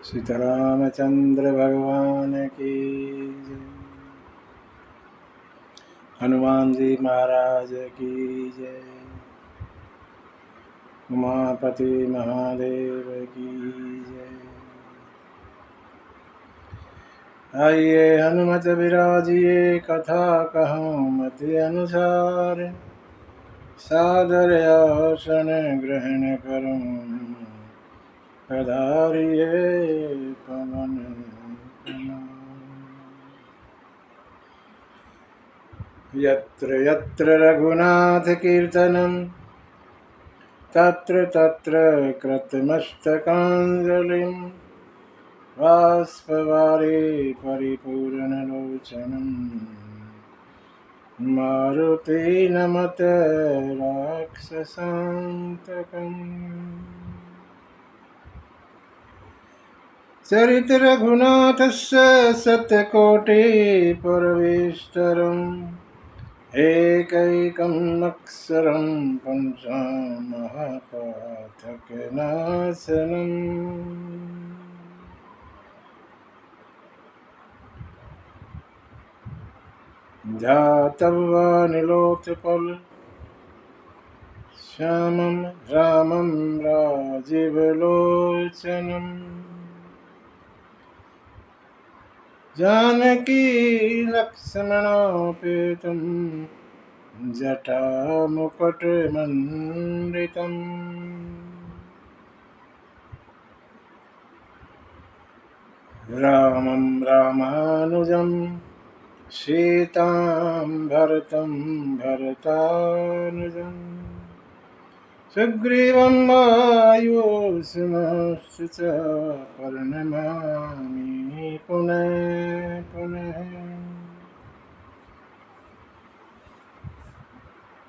सीतारामचंद्र भगवान की जय। हनुमान जी महाराज की जय। उमापति महादेव की जय। आइए हनुमत विराजिए, कथा कहूँ मति अनुसार। सादर आसन ग्रहण करूँ, पधारिए पवन कुमार। यत्र यत्र रघुनाथ कीर्तनं, तत्र तत्र कृतमस्तकाञ्जलिं। बाष्पवारि परिपूर्णलोचनं, मारुति नमत राक्षसान्तकम्। चरित रघुनाथस्य शतकोटिप्रविष्टरम्, एकैकम् अक्षरं पञ्चमहापातकनाशनम्। ध्यातव्यानिलोत्पल श्यामं रामं राजीवलोचनम्। जानकी लक्ष्मणापेतं जटामुकुटमण्डितम्। रामं रामानुजं सीतां भरतं भरतानुजम्। सुग्रीवं वायुसूनुश्च प्रणमामि पुनः पुनः।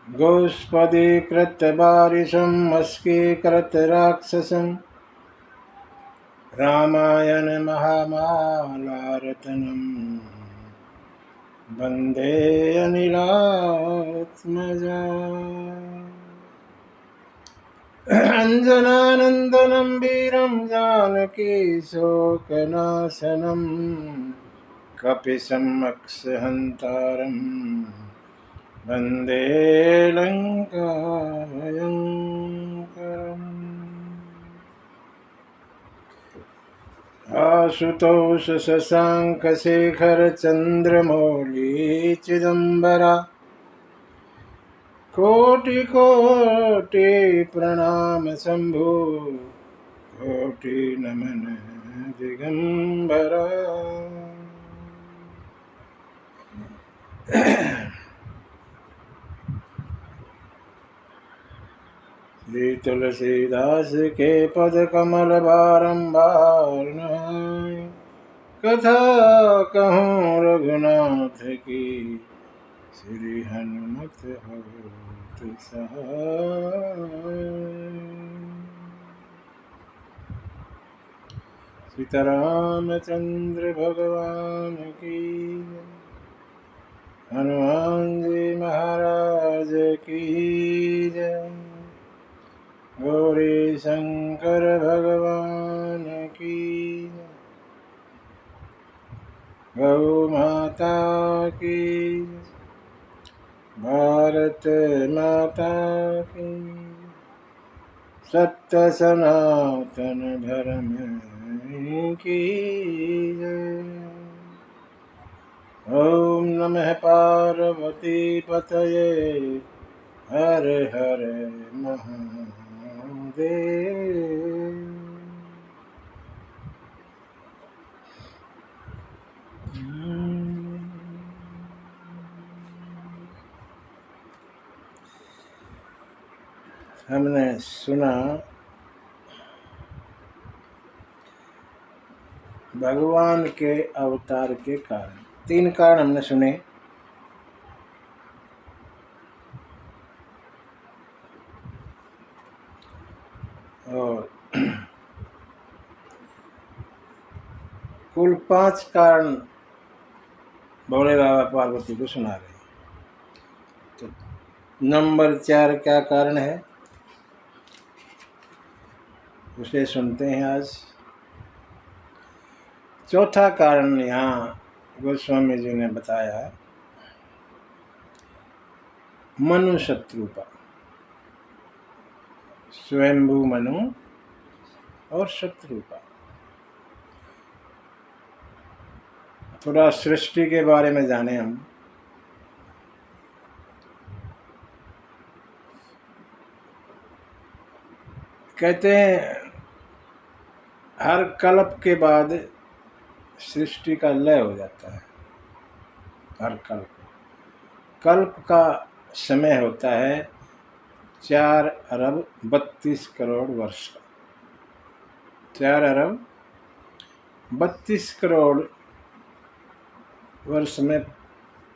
गोष्पदीकृतवारिशं वश्कीकृतराक्षसं, रामायण महामालारत्नं वन्दे अनिलात्मजा। अञ्जनानन्दनं वीरं जानकी शोकनाशनं, कपिशमक्षहन्तारं वन्दे लङ्काभयङ्करम्। आशुतोष शशाङ्क शेखर चन्द्रमौली चिदम्बरा, कोटि कोटि प्रणाम शंभो, कोटि नमन दिगंबरा। श्री तुलसीदास के पद कमल बारंबार नहाय, कथा कहूँ रघुनाथ की, श्री हनुमत होत सहाय। सीतारामचंद्र भगवान की जय। हनुमान जी महाराज की जय। गौरी शंकर भगवान की जय। गौ माता की जय। भारत माता की सत्य सनातन धर्म की जय। ओम नमः पार्वती पतये, हर हर महादेव। हमने सुना भगवान के अवतार के कारण, 3 कारण हमने सुने। और कुल 5 कारण भोले बाबा पार्वती को सुना रहे। तो नंबर 4 क्या कारण है, उसे सुनते हैं आज। चौथा कारण यहाँ गोस्वामी जी ने बताया मनु शत्रुपा, स्वयंभू मनु और शत्रुपा। थोड़ा सृष्टि के बारे में जाने हम। कहते हैं हर कल्प के बाद सृष्टि का लय हो जाता है। हर कल्प का समय होता है 4 अरब 32 करोड़ वर्ष का। 4 अरब 32 करोड़ वर्ष में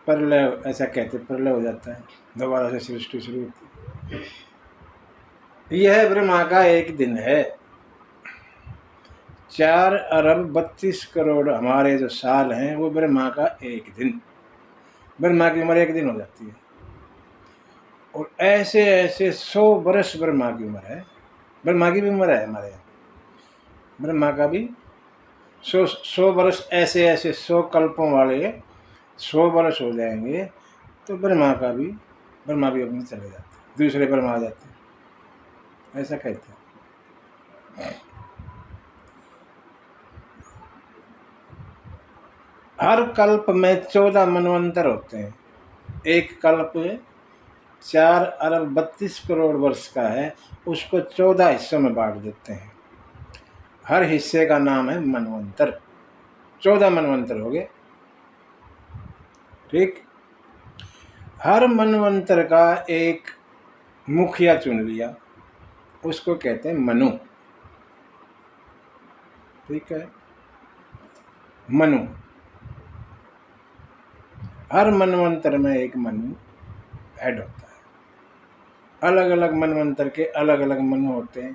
प्रलय, ऐसा कहते प्रलय हो जाता है, दोबारा से सृष्टि शुरू होती है। यह ब्रह्मा का एक दिन है। 4 अरब 32 करोड़ हमारे जो साल हैं वो ब्रह्मा का एक दिन। ब्रह्मा की उम्र एक दिन हो जाती है। और ऐसे ऐसे 100 वर्ष ब्रह्मा की उम्र है। ब्रह्मा की भी उम्र है हमारे यहाँ। ब्रह्मा का भी 100 वर्ष, ऐसे ऐसे 100 कल्पों वाले 100 वर्ष हो जाएंगे तो ब्रह्मा भी अपने चले जाते, दूसरे ब्रह्मा आ जाते, ऐसा कहते हैं। हर कल्प में 14 मनवंतर होते हैं। एक कल्प 4 अरब 32 करोड़ वर्ष का है, उसको 14 हिस्सों में बांट देते हैं। हर हिस्से का नाम है मनवंतर। 14 मनवंतर हो गए, ठीक। हर मनवंतर का एक मुखिया चुन लिया, उसको कहते हैं मनु, ठीक है। मनु, हर मनवंतर में एक मनु हेड होता है। अलग अलग मनवंतर के अलग अलग मनु होते हैं।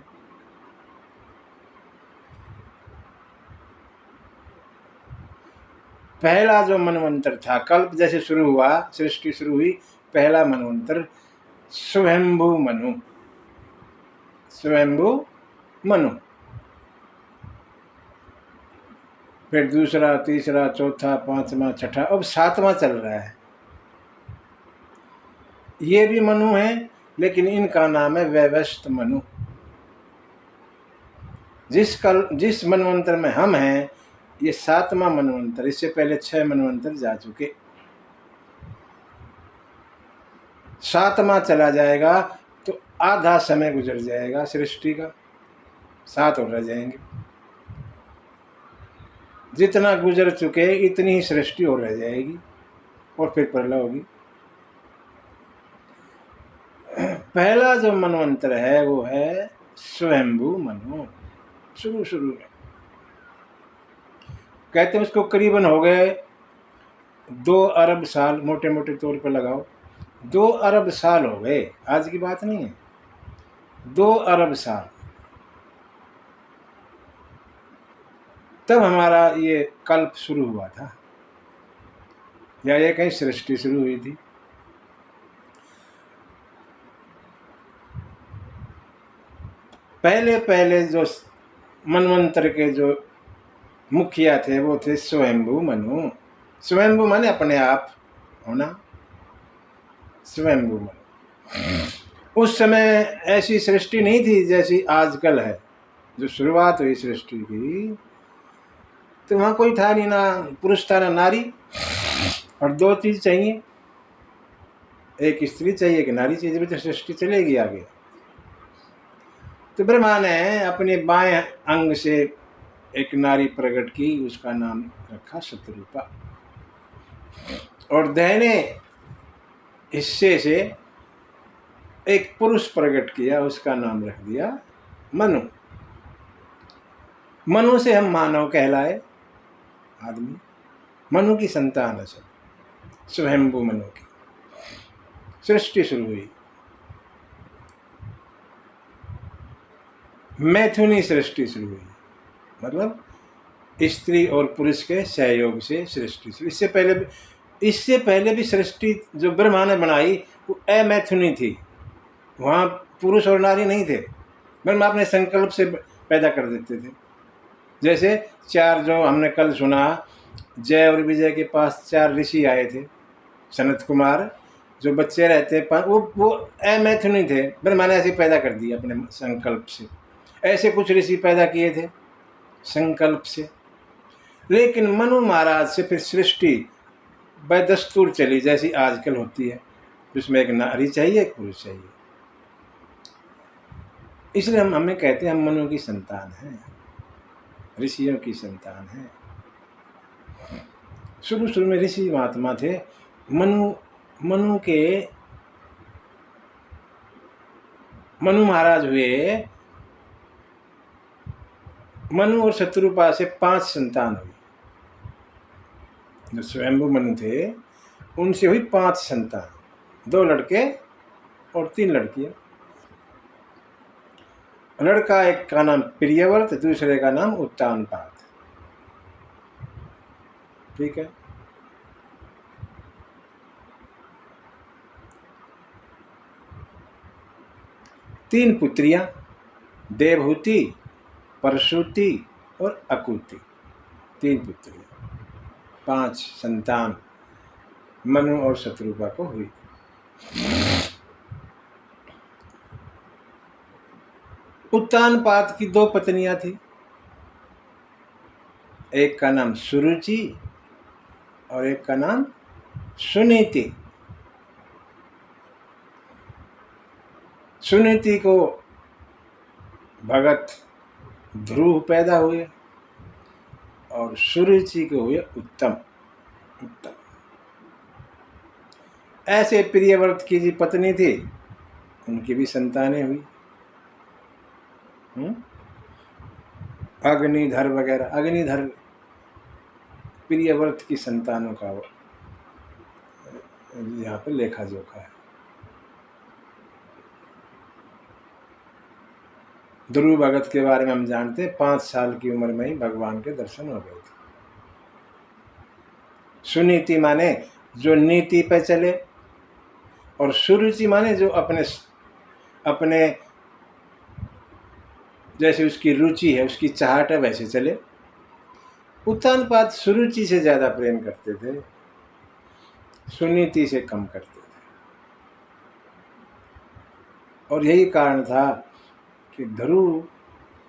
पहला जो मनवंतर था, कल्प जैसे शुरू हुआ, सृष्टि शुरू हुई, पहला मनवंतर स्वयंभू मनु, स्वयंभू मनु। फिर दूसरा, तीसरा, चौथा, पांचवा, छठा, अब 7वां चल रहा है। ये भी मनु है, लेकिन इनका नाम है वैवस्वत मनु। जिस मनवंतर में हम हैं, ये 7वां मनवंतर। इससे पहले 6 मनवंतर जा चुके, 7वां चला जाएगा तो आधा समय गुजर जाएगा सृष्टि का, 7 और रह जाएंगे। जितना गुजर चुके इतनी ही सृष्टि और रह जाएगी और फिर प्रलय होगी। पहला जो मनवंतर है वो है स्वयंभू मनु। शुरू में कहते हैं उसको करीबन हो गए 2 अरब साल, मोटे मोटे तौर पे लगाओ 2 अरब साल हो गए, आज की बात नहीं है। 2 अरब साल तब हमारा ये कल्प शुरू हुआ था, या ये कहीं सृष्टि शुरू हुई थी। पहले जो मनवंतर के जो मुखिया थे वो थे स्वयंभू मनु। स्वयंभू माने अपने आप होना, स्वयंभू मनु। उस समय ऐसी सृष्टि नहीं थी जैसी आजकल है। जो शुरुआत हुई सृष्टि की तो वहाँ कोई था नहीं, ना पुरुष था ना नारी, और 2 चीज चाहिए, एक स्त्री चाहिए कि नारी चाहिए, तो सृष्टि चलेगी आगे। तो ब्रह्मा ने अपने बाएं अंग से एक नारी प्रकट की, उसका नाम रखा शत्रुपा, और दाहिने हिस्से से एक पुरुष प्रकट किया, उसका नाम रख दिया मनु। मनु से हम मानव कहलाए, आदमी। मनु की संतान है सब, स्वयंभू मनु की सृष्टि शुरू हुई। मैथुनी सृष्टि शुरू हुई, मतलब स्त्री और पुरुष के सहयोग से सृष्टि शुरू। इससे पहले भी सृष्टि जो ब्रह्मा ने बनाई वो अमैथुनी थी, वहाँ पुरुष और नारी नहीं थे। ब्रह्मा अपने संकल्प से पैदा कर देते थे। जैसे 4 जो हमने कल सुना, जय और विजय के पास 4 ऋषि आए थे, सनत कुमार, जो बच्चे रहते वो अमैथुनी थे, ब्रह्मा ने ऐसे पैदा कर दिया अपने संकल्प से। ऐसे कुछ ऋषि पैदा किए थे संकल्प से, लेकिन मनु महाराज से फिर सृष्टि बदस्तूर चली, जैसी आजकल होती है, जिसमें एक नारी चाहिए, एक पुरुष चाहिए। इसलिए हमें कहते हैं हम मनु की संतान हैं, ऋषियों की संतान हैं। शुरू शुरू में ऋषि महात्मा थे। मनु महाराज हुए, मनु और शत्रुपा से 5 संतान हुई। जो स्वयंभू मनु थे उनसे हुई 5 संतान, 2 लड़के और 3 लड़कियां। लड़का एक का नाम प्रियव्रत, दूसरे का नाम उत्तानपाद। ठीक है। तीन पुत्रियां, देवहूति, परशुति और अकुति। 3 पुत्रियां, 5 संतान मनु और शत्रुपा को हुई। उत्तानपाद की 2 पत्नियां थी, एक का नाम सुरुचि और एक का नाम सुनीति। सुनीति को भगत ध्रुव पैदा हुए और सुरुचि को हुए उत्तम। ऐसे प्रियव्रत की जी पत्नी थी, उनकी भी संतानें हुई, अग्निधर वगैरह। अग्निधर प्रियव्रत की संतानों का यहाँ पे लेखा जोखा है। ध्रुव भगत के बारे में हम जानते हैं, 5 साल की उम्र में ही भगवान के दर्शन हो गए थे। सुनीति माने जो नीति पे चले, और सुरुचि माने जो अपने जैसे उसकी रुचि है, उसकी चाहत है, वैसे चले। उत्तानपाद सुरुचि से ज्यादा प्रेम करते थे, सुनीति से कम करते थे। और यही कारण था कि ध्रुव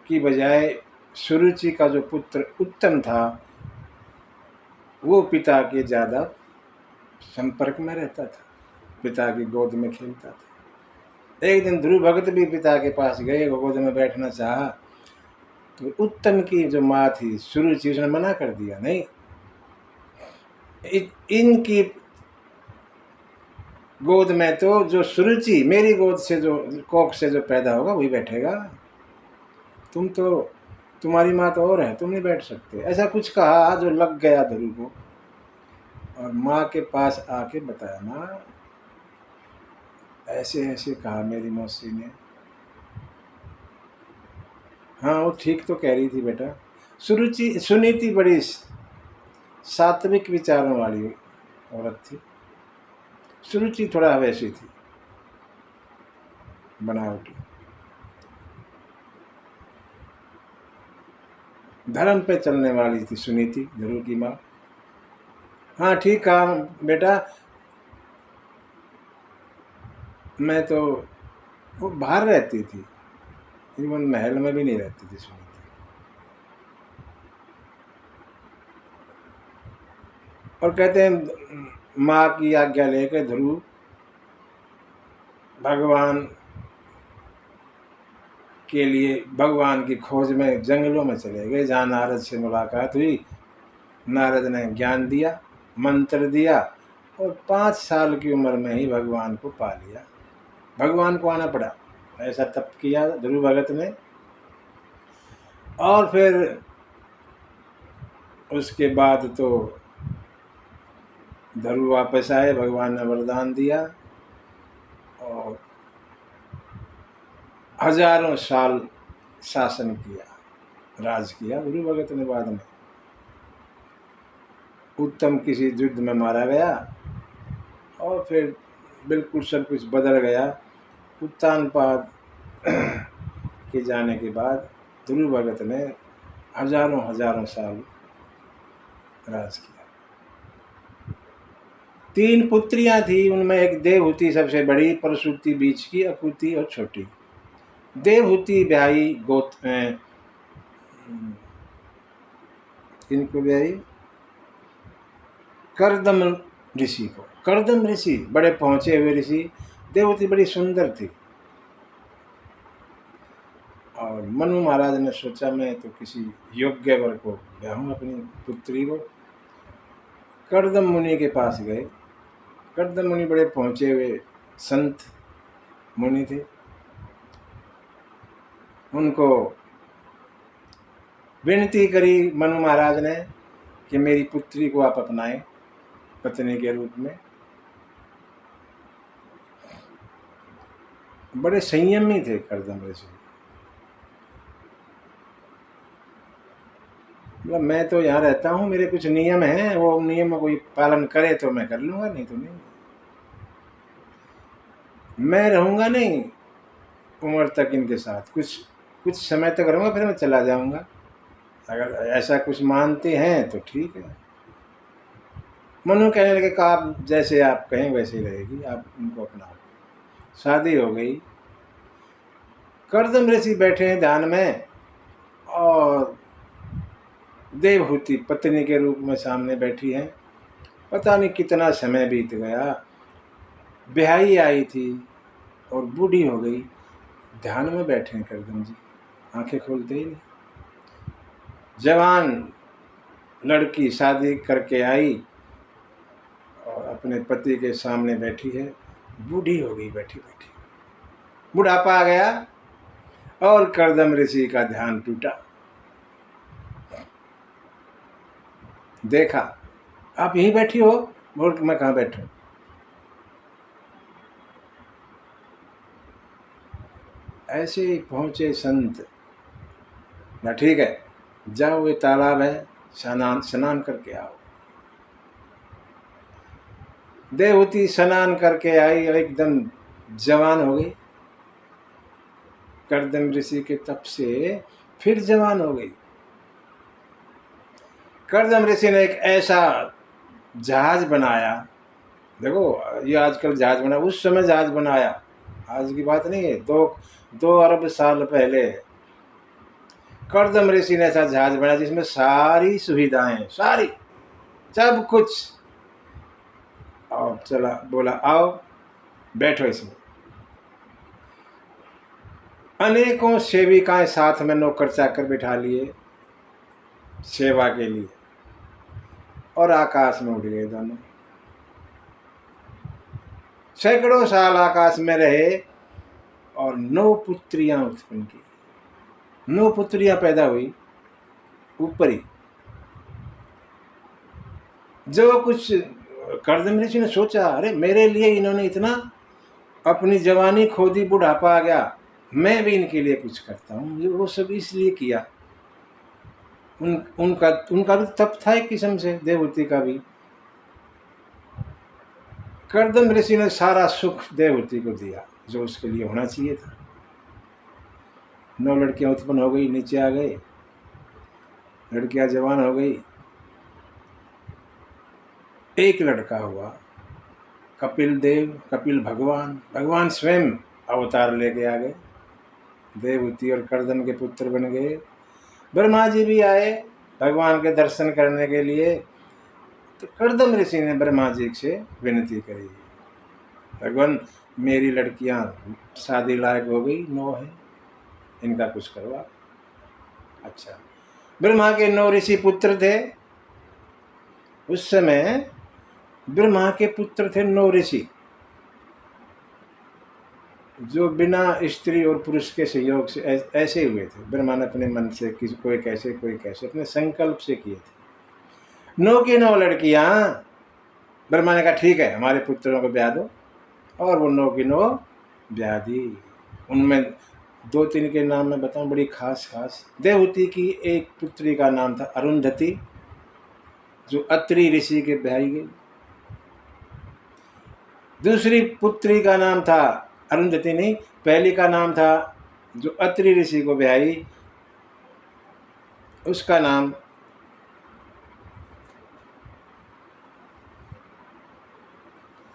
की बजाय सुरुचि का जो पुत्र उत्तम था, वो पिता के ज्यादा संपर्क में रहता था, पिता की गोद में खेलता था। एक दिन ध्रुव भगत भी पिता के पास गए, गोद में बैठना चाहा, तो उत्तम की जो माँ थी सुरुचि, उसने मना कर दिया, नहीं, इनकी गोद में तो जो सुरुचि मेरी गोद से, जो कोख से जो पैदा होगा वही बैठेगा, तुम्हारी माँ तो और है, तुम नहीं बैठ सकते। ऐसा कुछ कहा जो लग गया ध्रुव को, और माँ के पास आके बताया, माँ ऐसे ऐसे कहा मेरी मौसी ने। हाँ, वो ठीक तो कह रही थी बेटा। सुनीति बड़ी सात्विक विचारों वाली औरत थी, सुरुचि थोड़ा वैसी थी, बनावटी। धर्म पे चलने वाली थी सुनीति, ध्रुव की माँ। हाँ ठीक कहा बेटा, मैं तो, वो बाहर रहती थी, इवन महल में भी नहीं रहती थी सुनीति। और कहते हैं माँ की आज्ञा लेकर ध्रुव भगवान के लिए, भगवान की खोज में जंगलों में चले गए, जहाँ नारद से मुलाकात हुई। नारद ने ज्ञान दिया, मंत्र दिया, और 5 साल की उम्र में ही भगवान को पा लिया। भगवान को आना पड़ा, ऐसा तप किया ध्रुव भगत ने। और फिर उसके बाद तो ध्रुव वापस आए, भगवान ने वरदान दिया, और हजारों साल शासन किया, राज किया ध्रुव भगत ने। बाद में उत्तम किसी युद्ध में मारा गया, और फिर बिल्कुल सब कुछ बदल गया। उत्तानपाद के जाने के बाद ध्रुव भगत ने हजारों हजारों साल राज किया। 3 पुत्रियां थी, उनमें एक देवहूति सबसे बड़ी, परशुति बीच की, अकुति और छोटी। देवहूति ब्याही इनको ब्याही करदम ऋषि को। करदम ऋषि बड़े पहुंचे हुए ऋषि। देवहूति बड़ी सुंदर थी और मनु महाराज ने सोचा मैं तो किसी योग्य वर को ब्याहूं अपनी पुत्री को। करदम मुनि के पास गए। करदम मुनि बड़े पहुंचे हुए संत मुनि थे। उनको विनती करी मनु महाराज ने कि मेरी पुत्री को आप अपनाएं पत्नी के रूप में। बड़े संयमी थे करदम ऋषि। मतलब मैं तो यहाँ रहता हूँ, मेरे कुछ नियम हैं, वो नियम कोई पालन करे तो मैं कर लूँगा, नहीं तो नहीं। मैं रहूँगा नहीं उम्र तक इनके साथ, कुछ समय तक रहूँगा, फिर मैं चला जाऊँगा। अगर ऐसा कुछ मानते हैं तो ठीक है। मनु कहने लगे कि आप जैसे आप कहें वैसे ही रहेगी, आप उनको अपनाओ। शादी हो गई। करदम ऋषि बैठे हैं ध्यान में और देवहूति पत्नी के रूप में सामने बैठी है। पता नहीं कितना समय बीत गया। ब्याही आई थी और बूढ़ी हो गई। ध्यान में बैठे हैं करदम जी, आंखें खोलते ही नहीं। जवान लड़की शादी करके आई और अपने पति के सामने बैठी है, बूढ़ी हो गई बैठी बैठी। बुढ़ापा आ गया और करदम ऋषि का ध्यान टूटा। देखा आप यहीं बैठी हो, बोल मैं कहाँ बैठूं। ऐसे ही पहुंचे संत। ना ठीक है, जाओ ये तालाब है, स्नान करके आओ। देवहूति स्नान करके आई और एकदम जवान हो गई। करदम ऋषि के तप से फिर जवान हो गई। करदम ऋषि ने एक ऐसा जहाज बनाया। देखो ये आजकल जहाज बना, उस समय जहाज बनाया, आज की बात नहीं है, 2 अरब साल पहले करदम ऋषि ने ऐसा जहाज बनाया जिसमें सारी सुविधाएं, सारी सब कुछ। और चला बोला आओ बैठो इसमें। अनेकों सेविकाएं साथ में नौकर चाकर बिठा लिए सेवा के लिए और आकाश में उड़ गए दोनों। सैकड़ों साल आकाश में रहे और 9 पुत्रियां उत्पन्न की। 9 पुत्रियां पैदा हुई ऊपर ही। जो कुछ करदम ऋषि ने सोचा, अरे मेरे लिए इन्होंने इतना अपनी जवानी खो दी, बुढ़ापा आ गया, मैं भी इनके लिए कुछ करता हूँ। वो सब इसलिए किया। उनका भी तप था एक किस्म से, देवहूति का भी। करदम ऋषि ने सारा सुख देवहूति को दिया जो उसके लिए होना चाहिए था। 9 लड़कियां उत्पन्न हो गई, नीचे आ गए, लड़कियां जवान हो गई। एक लड़का हुआ, कपिल देव, कपिल भगवान स्वयं अवतार लेके आ गए। देवहूति और करदम के पुत्र बन गए। ब्रह्मा जी भी आए भगवान के दर्शन करने के लिए। तो करदम ऋषि ने ब्रह्मा जी से विनती करी, भगवान मेरी लड़कियां शादी लायक हो गई, 9 है, इनका कुछ करवा। अच्छा, ब्रह्मा के 9 ऋषि पुत्र थे। उस समय ब्रह्मा के पुत्र थे 9 ऋषि जो बिना स्त्री और पुरुष के संयोग से ऐसे हुए थे। ब्रह्मा ने अपने मन से कोई कैसे अपने संकल्प से किए थे। 9 की 9 लड़कियां। ब्रह्मा ने कहा ठीक है हमारे पुत्रों को ब्याह दो, और वो 9 की 9 ब्याह दी। उनमें 2-3 के नाम मैं बताऊं, बड़ी खास। देवहूति की एक पुत्री का नाम था अरुंधति, जो अत्रि ऋषि के ब्याही गई। दूसरी पुत्री का नाम था, अरुंधति नहीं, पहली का नाम था जो अत्रि ऋषि को ब्याही, उसका नाम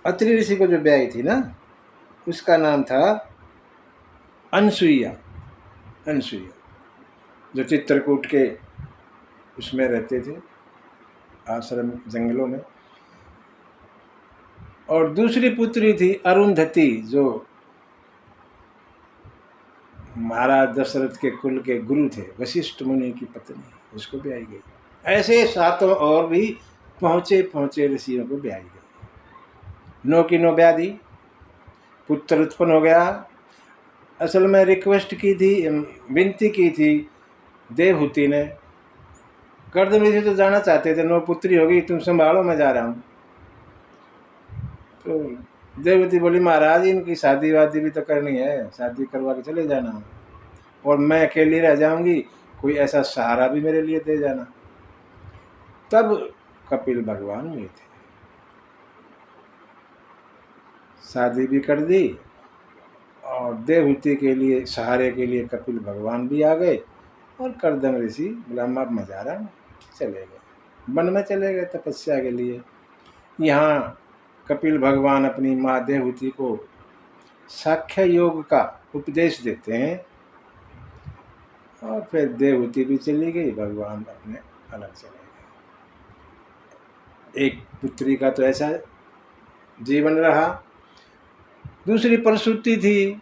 अत्रि ऋषि को जो ब्याही थी ना, उसका नाम था अनसुईया। अनसुईया, जो चित्रकूट के उसमें रहते थे, आश्रम जंगलों में। और दूसरी पुत्री थी अरुंधति, जो महाराज दशरथ के कुल के गुरु थे, वशिष्ठ मुनि की पत्नी, उसको ब्याही गई। ऐसे सातों और भी पहुंचे पहुंचे ऋषियों को ब्याही गई। नो की नो ब्याह दी, पुत्र उत्पन्न हो गया। असल में रिक्वेस्ट की थी, विनती की थी देवहूति ने। कर्दम ऋषि तो जाना चाहते थे, नो पुत्री होगी, तुम संभालो, मैं जा रहा हूँ। तो देवहूति बोली, महाराज इनकी शादी वादी भी तो करनी है, शादी करवा के चले जाना, और मैं अकेली रह जाऊंगी, कोई ऐसा सहारा भी मेरे लिए दे जाना। तब कपिल भगवान हुए थे, शादी भी कर दी, और देवहूति के लिए सहारे के लिए कपिल भगवान भी आ गए। और कर्दम ऋषि बोला, अब मैं जा रहा हूँ, चले गए, वन में चले गए तपस्या के लिए। यहाँ कपिल भगवान अपनी माँ देवहूति को साख्य योग का उपदेश देते हैं, और फिर देवहूति भी चली गई, भगवान अपने अलग चले गए। एक पुत्री का तो ऐसा जीवन रहा। दूसरी प्रसूति थी।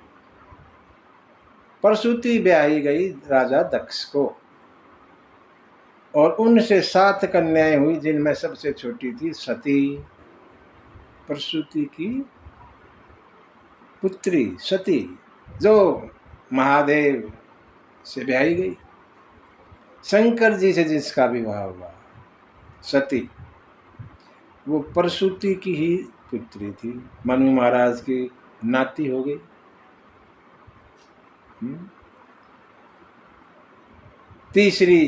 प्रसूति ब्याही गई राजा दक्ष को, और उनसे 7 कन्याएं हुई, जिनमें सबसे छोटी थी सती, प्रसूति की पुत्री सती, जो महादेव से ब्याही गई। शंकर जी से जिसका विवाह हुआ, सती, वो प्रसूति की ही पुत्री थी, मनु महाराज की नाती हो गई। तीसरी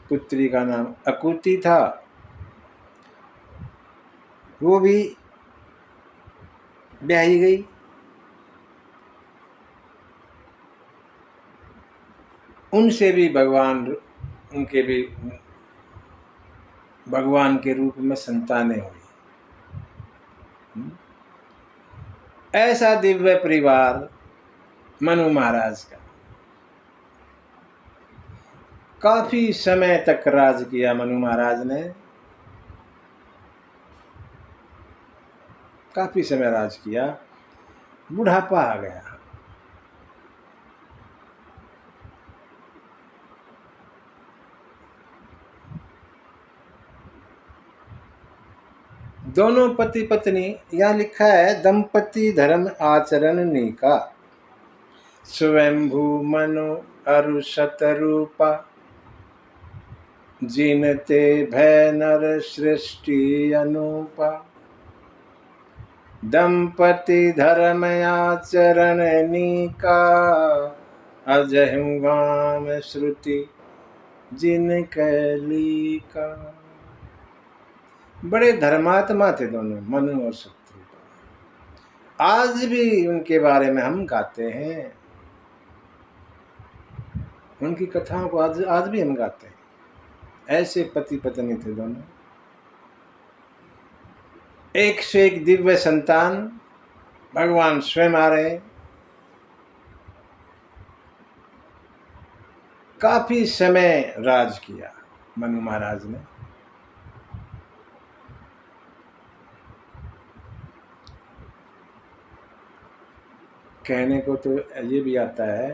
पुत्री का नाम अकुति था, वो भी ब्याही गई। उनसे भी उनके भी भगवान के रूप में संतानें हुई। ऐसा दिव्य परिवार मनु महाराज का। काफी समय तक राज किया मनु महाराज ने, काफी समय राज किया। बुढ़ापा आ गया। दोनों पति पत्नी, यहाँ लिखा है दंपति धर्म आचरण नीका, स्वयंभू मनु अरु शतरूपा, जिनते भय नर सृष्टि अनूपा, दंपति धर्म आचरण नीका, अजहु गाम श्रुति जिन कैलिका। बड़े धर्मात्मा थे दोनों, मनु और शत्रुपा। आज भी उनके बारे में हम गाते हैं, उनकी कथाओं को आज भी हम गाते हैं। ऐसे पति पत्नी थे दोनों। एक से एक दिव्य संतान, भगवान स्वयं आ रहे। काफी समय राज किया मनु महाराज ने। कहने को तो ये भी आता है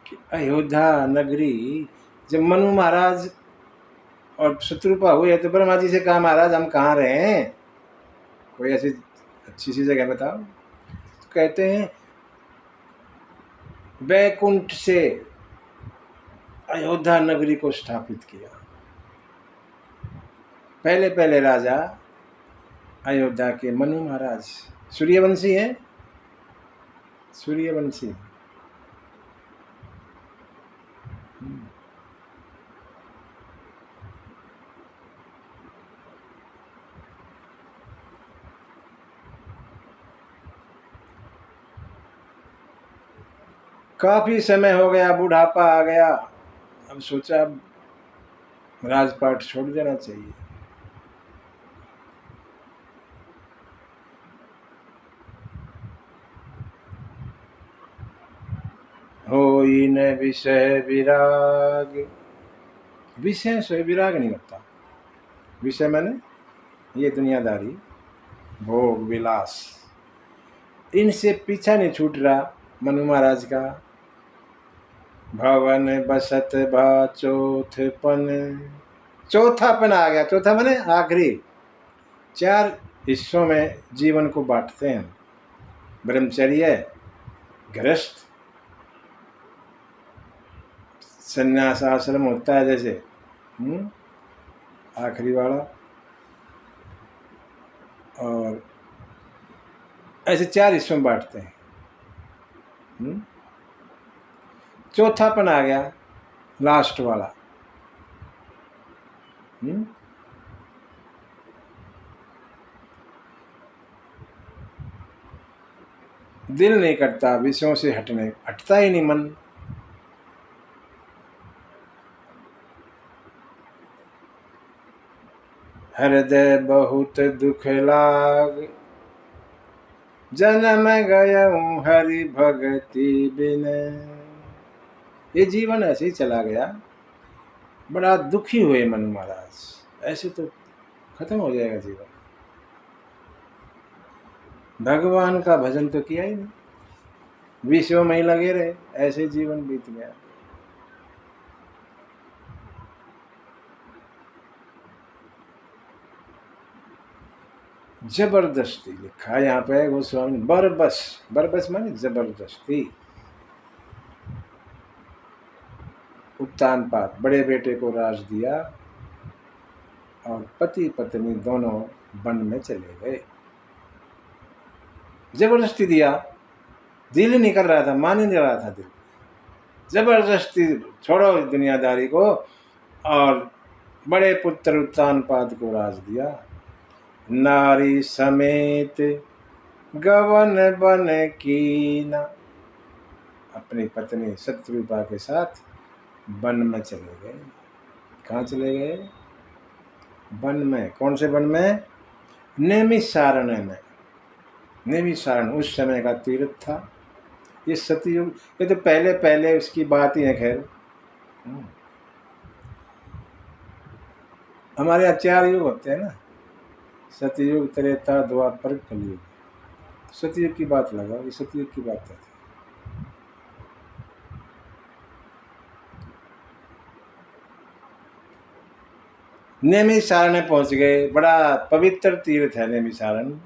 कि अयोध्या नगरी, जब मनु महाराज और शत्रुपा हुए तो ब्रह्मा जी से कहा, महाराज हम कहाँ रहे हैं, कोई ऐसी अच्छी सी जगह बताओ। तो कहते हैं वैकुंठ से अयोध्या नगरी को स्थापित किया। पहले पहले राजा अयोध्या के मनु महाराज, सूर्यवंशी हैं, सूर्यवंशी। काफी समय हो गया, बुढ़ापा आ गया। अब सोचा राजपाट छोड़ देना चाहिए। होई न विषय विराग, विषय से विराग नहीं होता। विषय मैंने ये दुनियादारी, भोग विलास, इनसे पीछा नहीं छूट रहा मनु महाराज का। भवन बसत भा चौथपन, चौथापन आ गया। चौथा मैंने आखिरी। 4 हिस्सों में जीवन को बांटते हैं। ब्रह्मचर्य, गृहस्थ, संन्यास आश्रम होता है जैसे, आखिरी वाला, और ऐसे 4 हिस्सों में बांटते हैं। चौथापन आ गया, लास्ट वाला। दिल नहीं करता विषयों से हटता ही नहीं मन। हृदय बहुत दुख लाग, जन्म गयऊं हरि भगति बिन। ये जीवन ऐसे ही चला गया, बड़ा दुखी हुए मनु महाराज। ऐसे तो खत्म हो जाएगा जीवन। भगवान का भजन तो किया ही नहीं, विषयों में ही लगे रहे, ऐसे जीवन बीत गया। जबरदस्ती लिखा है यहाँ पे गोस्वामी, बरबस। बरबस माने जबरदस्ती। उत्तान पात, बड़े बेटे को राज दिया और पति पत्नी दोनों वन में चले गए। जबरदस्ती दिया, दिल नहीं कर रहा था, मान ही नहीं रहा था दिल। जबरदस्ती छोड़ो दुनियादारी को, और बड़े पुत्र उत्तान पात को राज दिया। नारी समेत गवन बन कीना, अपनी पत्नी शत्रुपा के साथ वन में चले गए। कहाँ चले गए? वन में। कौन से वन में? नैमिषारण्य में। नैमिषारण्य उस समय का तीर्थ था। ये सतयुग, ये तो पहले पहले उसकी बात ही है। खैर, हमारे यहाँ 4 युग होते हैं ना, सतयुग, त्रेता, द्वापर, कलयुग। सतयुग की बात लगाओ, ये सतयुग की बात है। नैमिषारण्य पहुंच गए। बड़ा पवित्र तीर्थ है नैमिषारण्य,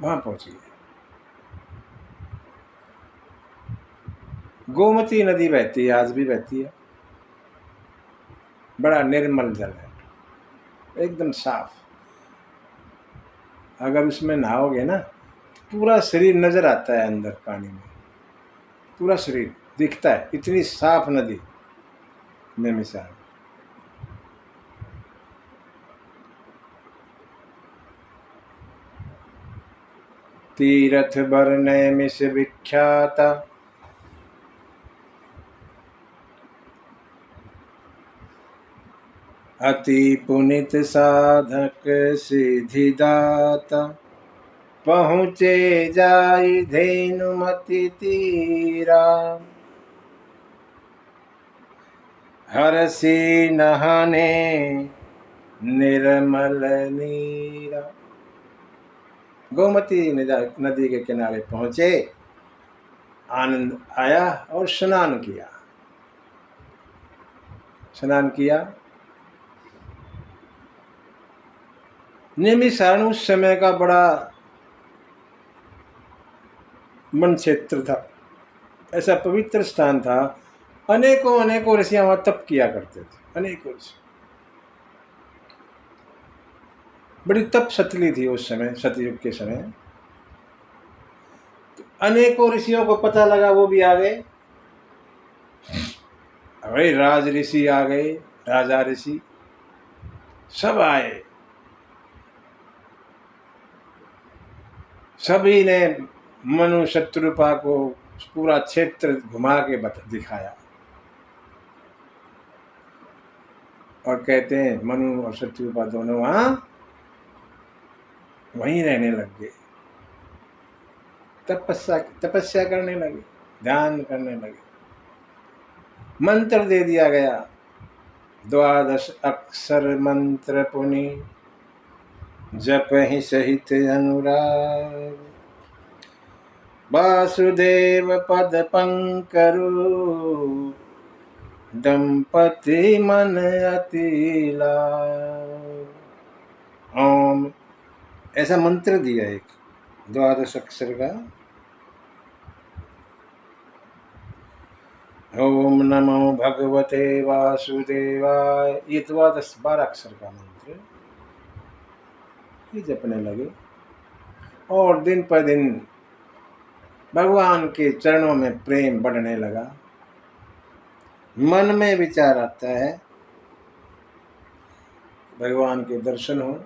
वहां पहुंच गए। गोमती नदी बहती है, आज भी बहती है। बड़ा निर्मल जल है, एकदम साफ। अगर उसमें नहाओगे ना, पूरा शरीर नजर आता है अंदर पानी में, पूरा शरीर दिखता है, इतनी साफ नदी नैमिषारण्य। तीरथ बर नैमिष विख्याता, अति पुनित साधक सिद्धिदाता। पहुँचे जाई धेनुमति तीरा, हरसी नहाने निर्मल नीरा। गोमती नदी के किनारे पहुंचे, आनंद आया और स्नान किया। स्नान किया। नैमिषारण्य उस समय का बड़ा मन क्षेत्र था, ऐसा पवित्र स्थान था। अनेकों अनेकों ऋषि वहां तप किया करते थे, अनेकों ऋषि। बड़ी तप सतली थी उस समय, सतयुग के समय। तो अनेकों ऋषियों को पता लगा, वो भी आ गए। भाई राज ऋषि आ गए, राजा ऋषि सब आए। सभी ने मनु शत्रुपा को पूरा क्षेत्र घुमा के दिखाया। और कहते हैं मनु और शत्रुपा दोनों वहां वहीं रहने लग गए, तपस्या करने लगे, ध्यान करने लगे। मंत्र दे दिया गया, 12 अक्षर मंत्र पुनि जप ही सहित अनुराग, वासुदेव पद पंकरु दंपति मन अति लाग। ओम ऐसा मंत्र दिया एक 12 अक्षर का। ओम नमो भगवते वासुदेवाय, ये 12 अक्षर का मंत्र ये जपने लगे। और दिन पर दिन भगवान के चरणों में प्रेम बढ़ने लगा। मन में विचार आता है भगवान के दर्शन हो,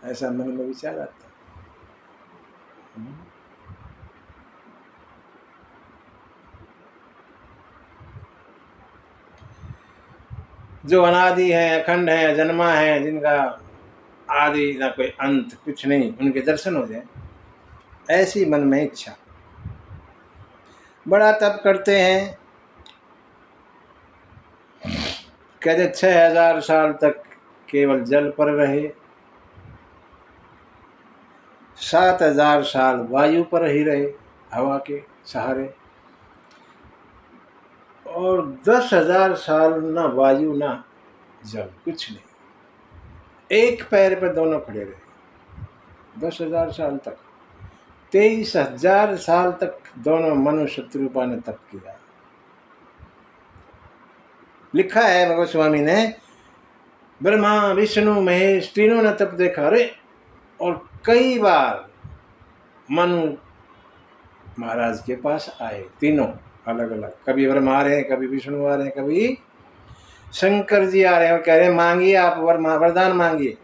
ऐसा मन में विचार आता है। जो अनादि है, अखंड है, अजन्मा है, जिनका आदि ना कोई अंत कुछ नहीं, उनके दर्शन हो जाए, ऐसी मन में इच्छा। बड़ा तप करते हैं, कहते 6000 साल तक केवल जल पर रहे, 7000 साल वायु पर ही रहे, हवा के सहारे, और 10,000 साल ना वायु ना जल, कुछ नहीं, एक पैर पर दोनों खड़े रहे 10,000 साल तक। 23,000 साल तक दोनों मनु शत्रुपा ने तप किया। लिखा है भगवत स्वामी ने, ब्रह्मा विष्णु महेश तीनों ने तप देखा रे, और कई बार मनु महाराज के पास आए, तीनों अलग अलग, कभी ब्रह्मा आ रहे हैं, कभी विष्णु आ रहे हैं, कभी शंकर जी आ रहे हैं और कह रहे हैं मांगिए आप वरदान मांगिए।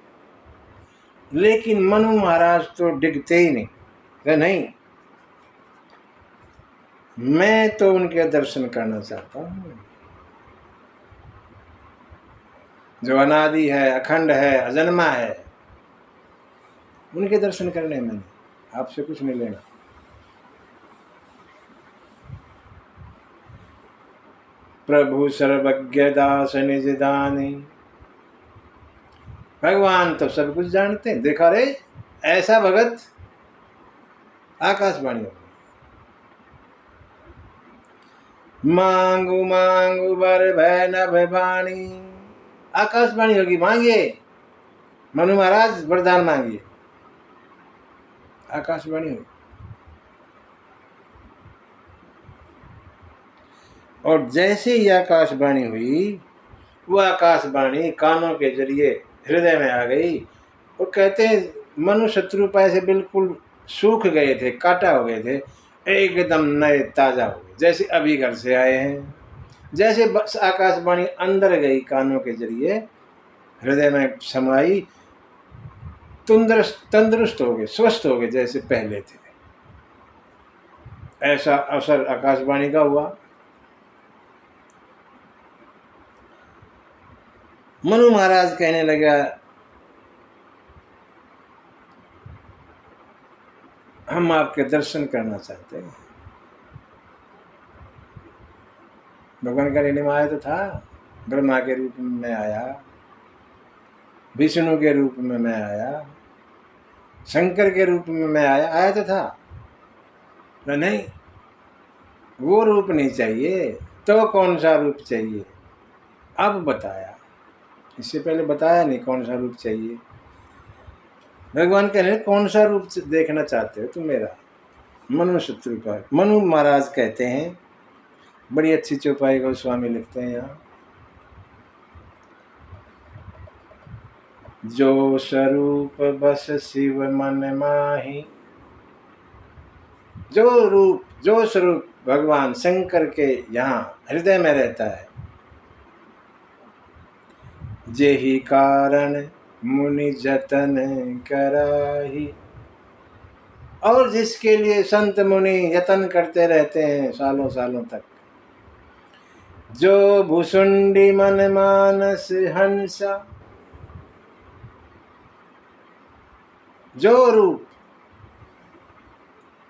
लेकिन मनु महाराज तो डिगते ही नहीं, कहे नहीं, मैं तो उनके दर्शन करना चाहता हूं, जो अनादि है, अखंड है, अजन्मा है, उनके दर्शन करने में, आपसे कुछ नहीं लेना। प्रभु सर्वज्ञ दास निज दानी, भगवान तो सब कुछ जानते हैं। देखा रे ऐसा भगत, आकाशवाणी हो, मांगू मांगू बर भय नभ वाणी, आकाशवाणी होगी, मांगिए मनु महाराज वरदान मांगिए, आकाशवाणी होगी। और जैसे ही आकाशवाणी हुई, वो आकाशवाणी कानों के जरिए हृदय में आ गई। वो कहते हैं मनु शत्रुपा से बिल्कुल सूख गए थे, काटा हो गए थे, एकदम नए ताजा हो गए, जैसे अभी घर से आए हैं। जैसे बस आकाशवाणी अंदर गई कानों के जरिए, हृदय में समाई, तंदुरुस्त हो गए, स्वस्थ हो गए जैसे पहले थे। ऐसा अवसर आकाशवाणी का हुआ। मनु महाराज कहने लगा, हम आपके दर्शन करना चाहते हैं। भगवान का लेने में आया तो था, ब्रह्मा के रूप में मैं आया, विष्णु के रूप में मैं आया, शंकर के रूप में मैं आया तो था। नहीं, वो रूप नहीं चाहिए, तो कौन सा रूप चाहिए? अब बताया, इससे पहले बताया नहीं कौन सा रूप चाहिए। भगवान कह रहे कौन सा रूप देखना चाहते हो तुम मेरा? मनु शत्रुपा। मनु महाराज कहते हैं, बड़ी अच्छी चौपाई गोस्वामी लिखते हैं यहाँ, जो स्वरूप बस शिव मन माही, जो स्वरूप भगवान शंकर के यहाँ हृदय में रहता है, जेहि कारण मुनि जतन कराही, और जिसके लिए संत मुनि यतन करते रहते हैं सालों सालों तक, जो भुसुंडी मन मानस हंसा, जो रूप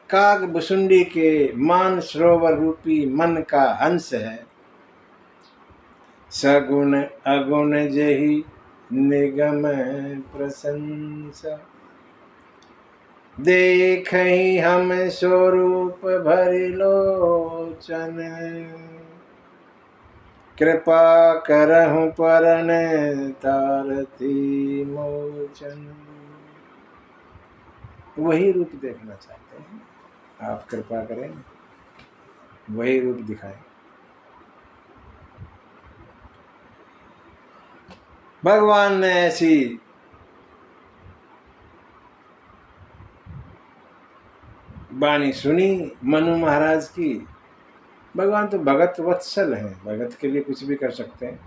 काग भुसुंडी के मान सरोवर रूपी मन का हंस है, सगुण अगुण जेहि निगम प्रशंसा। देखहि हम स्वरूप भरि लोचन, कृपा करहु परन तारती मोचन। वही रूप देखना चाहते हैं, आप कृपा करें, वही रूप दिखाएं। भगवान ने ऐसी वाणी सुनी मनु महाराज की। भगवान तो भगत वत्सल हैं, भगत के लिए कुछ भी कर सकते हैं,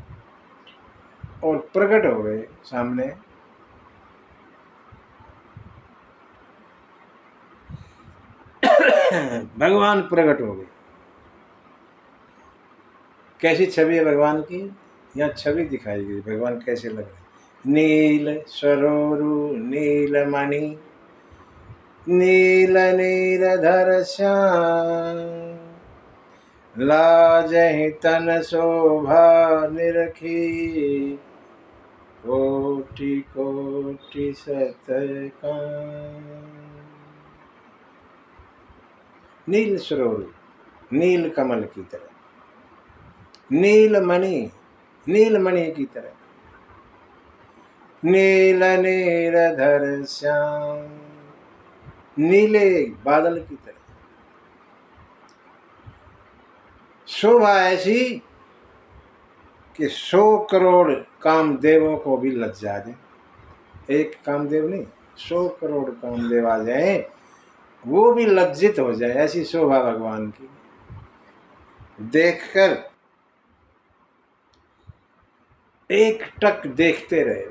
और प्रकट हो गए सामने। भगवान प्रकट हो गए। कैसी छवि है भगवान की, यहाँ छवि दिखाई गई, भगवान कैसे लग रहे। नील सरोरु नीलमणि, नील नीरधर श्याम, लाजहि तन शोभा निरखी, कोटि कोटि शतकाम। नील सरोवर, नील कमल की तरह, नीलमणि, नीलमणि की तरह, नील नीरधर श्याम, नीले बादल की तरह। शोभा ऐसी कि 100 करोड़ कामदेवों को भी लज्जा दे। एक कामदेव नहीं, 100 करोड़ कामदेव आ जाए, वो भी लज्जित हो जाए, ऐसी शोभा भगवान की। देखकर एक टक देखते रहे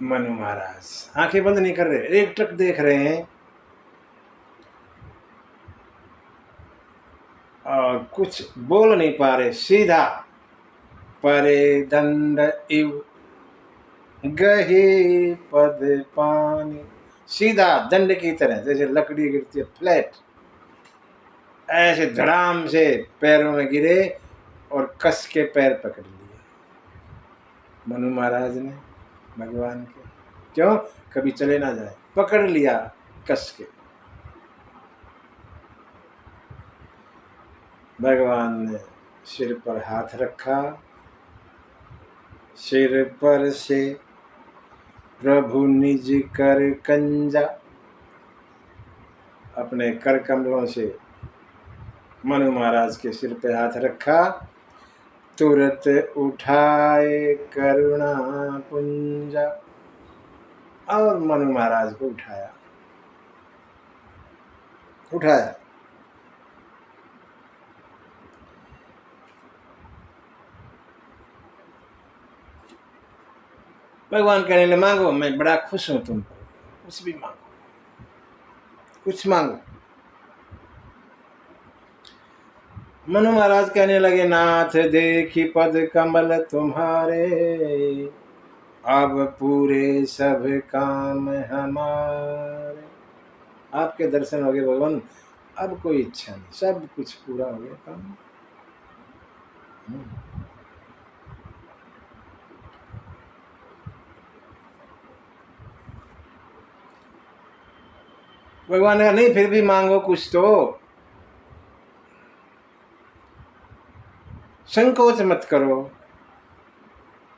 मनु महाराज, आंखें बंद नहीं कर रहे, एक टक देख रहे हैं, और कुछ बोल नहीं पा रहे। सीधा परे दंड इव गहे पद पानी, सीधा दंड की तरह, जैसे लकड़ी गिरती है फ्लैट, ऐसे धड़ाम से पैरों में गिरे और कस के पैर पकड़ लिए मनु महाराज ने भगवान के। क्यों? कभी चले ना जाए, पकड़ लिया कस के। भगवान ने सिर पर हाथ रखा, सिर पर से प्रभु निज कर कंजा, अपने कर कमलों से मनु महाराज के सिर पे हाथ रखा, तुरंत उठाए करुणा पुंजा, और मनु महाराज को उठाया। भगवान कहने लगे, मांगो, मैं बड़ा खुश हूं तुम पर, कुछ भी मांगो, कुछ मांगो। मनु महाराज कहने लगे, नाथ देखी पद कमल तुम्हारे, अब पूरे सब काम हमारे। आपके दर्शन हो गए भगवान, अब कोई इच्छा नहीं, सब कुछ पूरा हो गया काम। भगवान ने कहा, नहीं फिर भी मांगो कुछ तो, संकोच मत करो,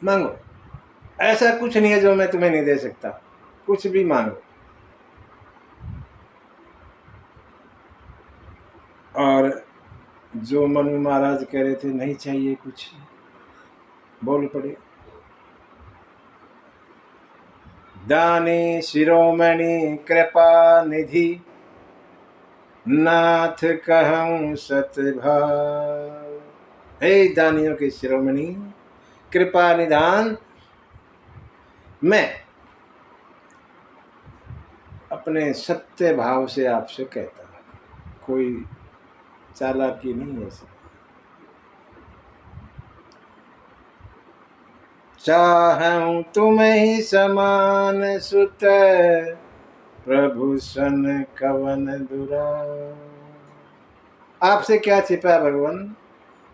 मांगो। ऐसा कुछ नहीं है जो मैं तुम्हें नहीं दे सकता, कुछ भी मांगो। और जो मनु महाराज कह रहे थे नहीं चाहिए कुछ, बोल पड़े, दानी शिरोमणि कृपा निधि, नाथ कहूं सतभाव। हे दानियों के शिरोमणि, कृपा निधान, मैं अपने सत्य भाव से आपसे कहता हूं, कोई चालाकी नहीं है। चाहूं तुम ही समान सुत, प्रभु सन कवन दुरा। आपसे क्या छिपा है भगवान,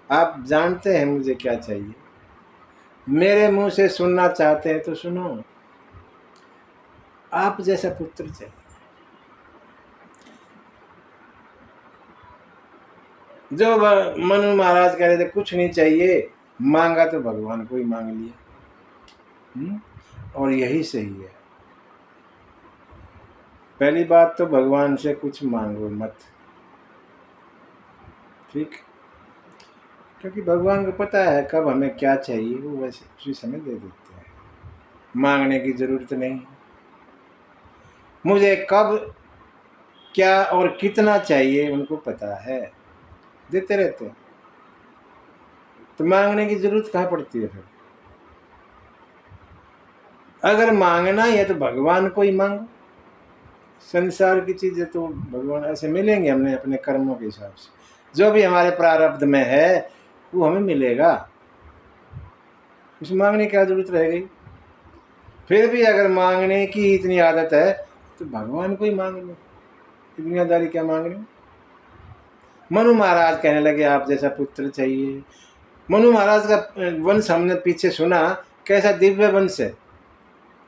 आप जानते हैं मुझे क्या चाहिए। मेरे मुंह से सुनना चाहते हैं तो सुनो, आप जैसा पुत्र चाहिए। जो मनु महाराज कह रहे थे कुछ नहीं चाहिए, मांगा तो भगवान को ही मांग लिया। और यही सही है। पहली बात तो भगवान से कुछ मांगो मत, ठीक, क्योंकि भगवान को पता है कब हमें क्या चाहिए, वो वैसे उसी समय दे देते हैं। मांगने की जरूरत नहीं। मुझे कब क्या और कितना चाहिए उनको पता है, देते रहते हैं। तो मांगने की जरूरत कहाँ पड़ती है फिर। अगर मांगना है तो भगवान को ही मांगो। संसार की चीजें तो भगवान ऐसे मिलेंगे हमने अपने कर्मों के हिसाब से, जो भी हमारे प्रारब्ध में है वो हमें मिलेगा। कुछ मांगने की क्या जरूरत रह गई। फिर भी अगर मांगने की इतनी आदत है तो भगवान को ही मांग लो, दुनियादारी क्या मांग रहे हो। मनु महाराज कहने लगे आप जैसा पुत्र चाहिए। मनु महाराज का वंश हमने पीछे सुना, कैसा दिव्य वंश है,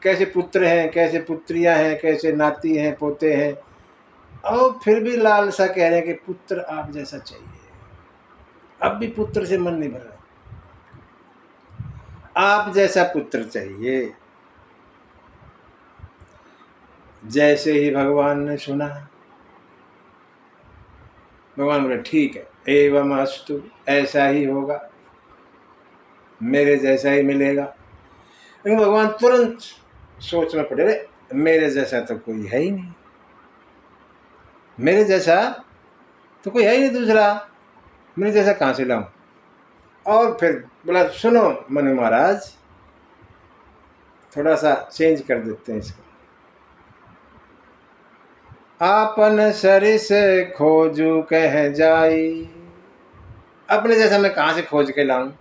कैसे पुत्र हैं, कैसे पुत्रियां हैं, कैसे नाती हैं, पोते हैं, और फिर भी लालसा कह रहे हैं कि पुत्र आप जैसा चाहिए। अब भी पुत्र से मन नहीं भर रहा, आप जैसा पुत्र चाहिए। जैसे ही भगवान ने सुना, भगवान बोले ठीक है, एवं अस्तु, ऐसा ही होगा, मेरे जैसा ही मिलेगा। लेकिन भगवान तुरंत सोच में पड़े, रहे मेरे जैसा तो कोई है ही नहीं, मेरे जैसा तो कोई है ही नहीं दूसरा, मेरे जैसा कहाँ से लाऊं। और फिर बोला सुनो मनु महाराज, थोड़ा सा चेंज कर देते हैं इसको। आपन सरिस खोजू कह जाई, अपने जैसा मैं कहाँ से खोज के लाऊं।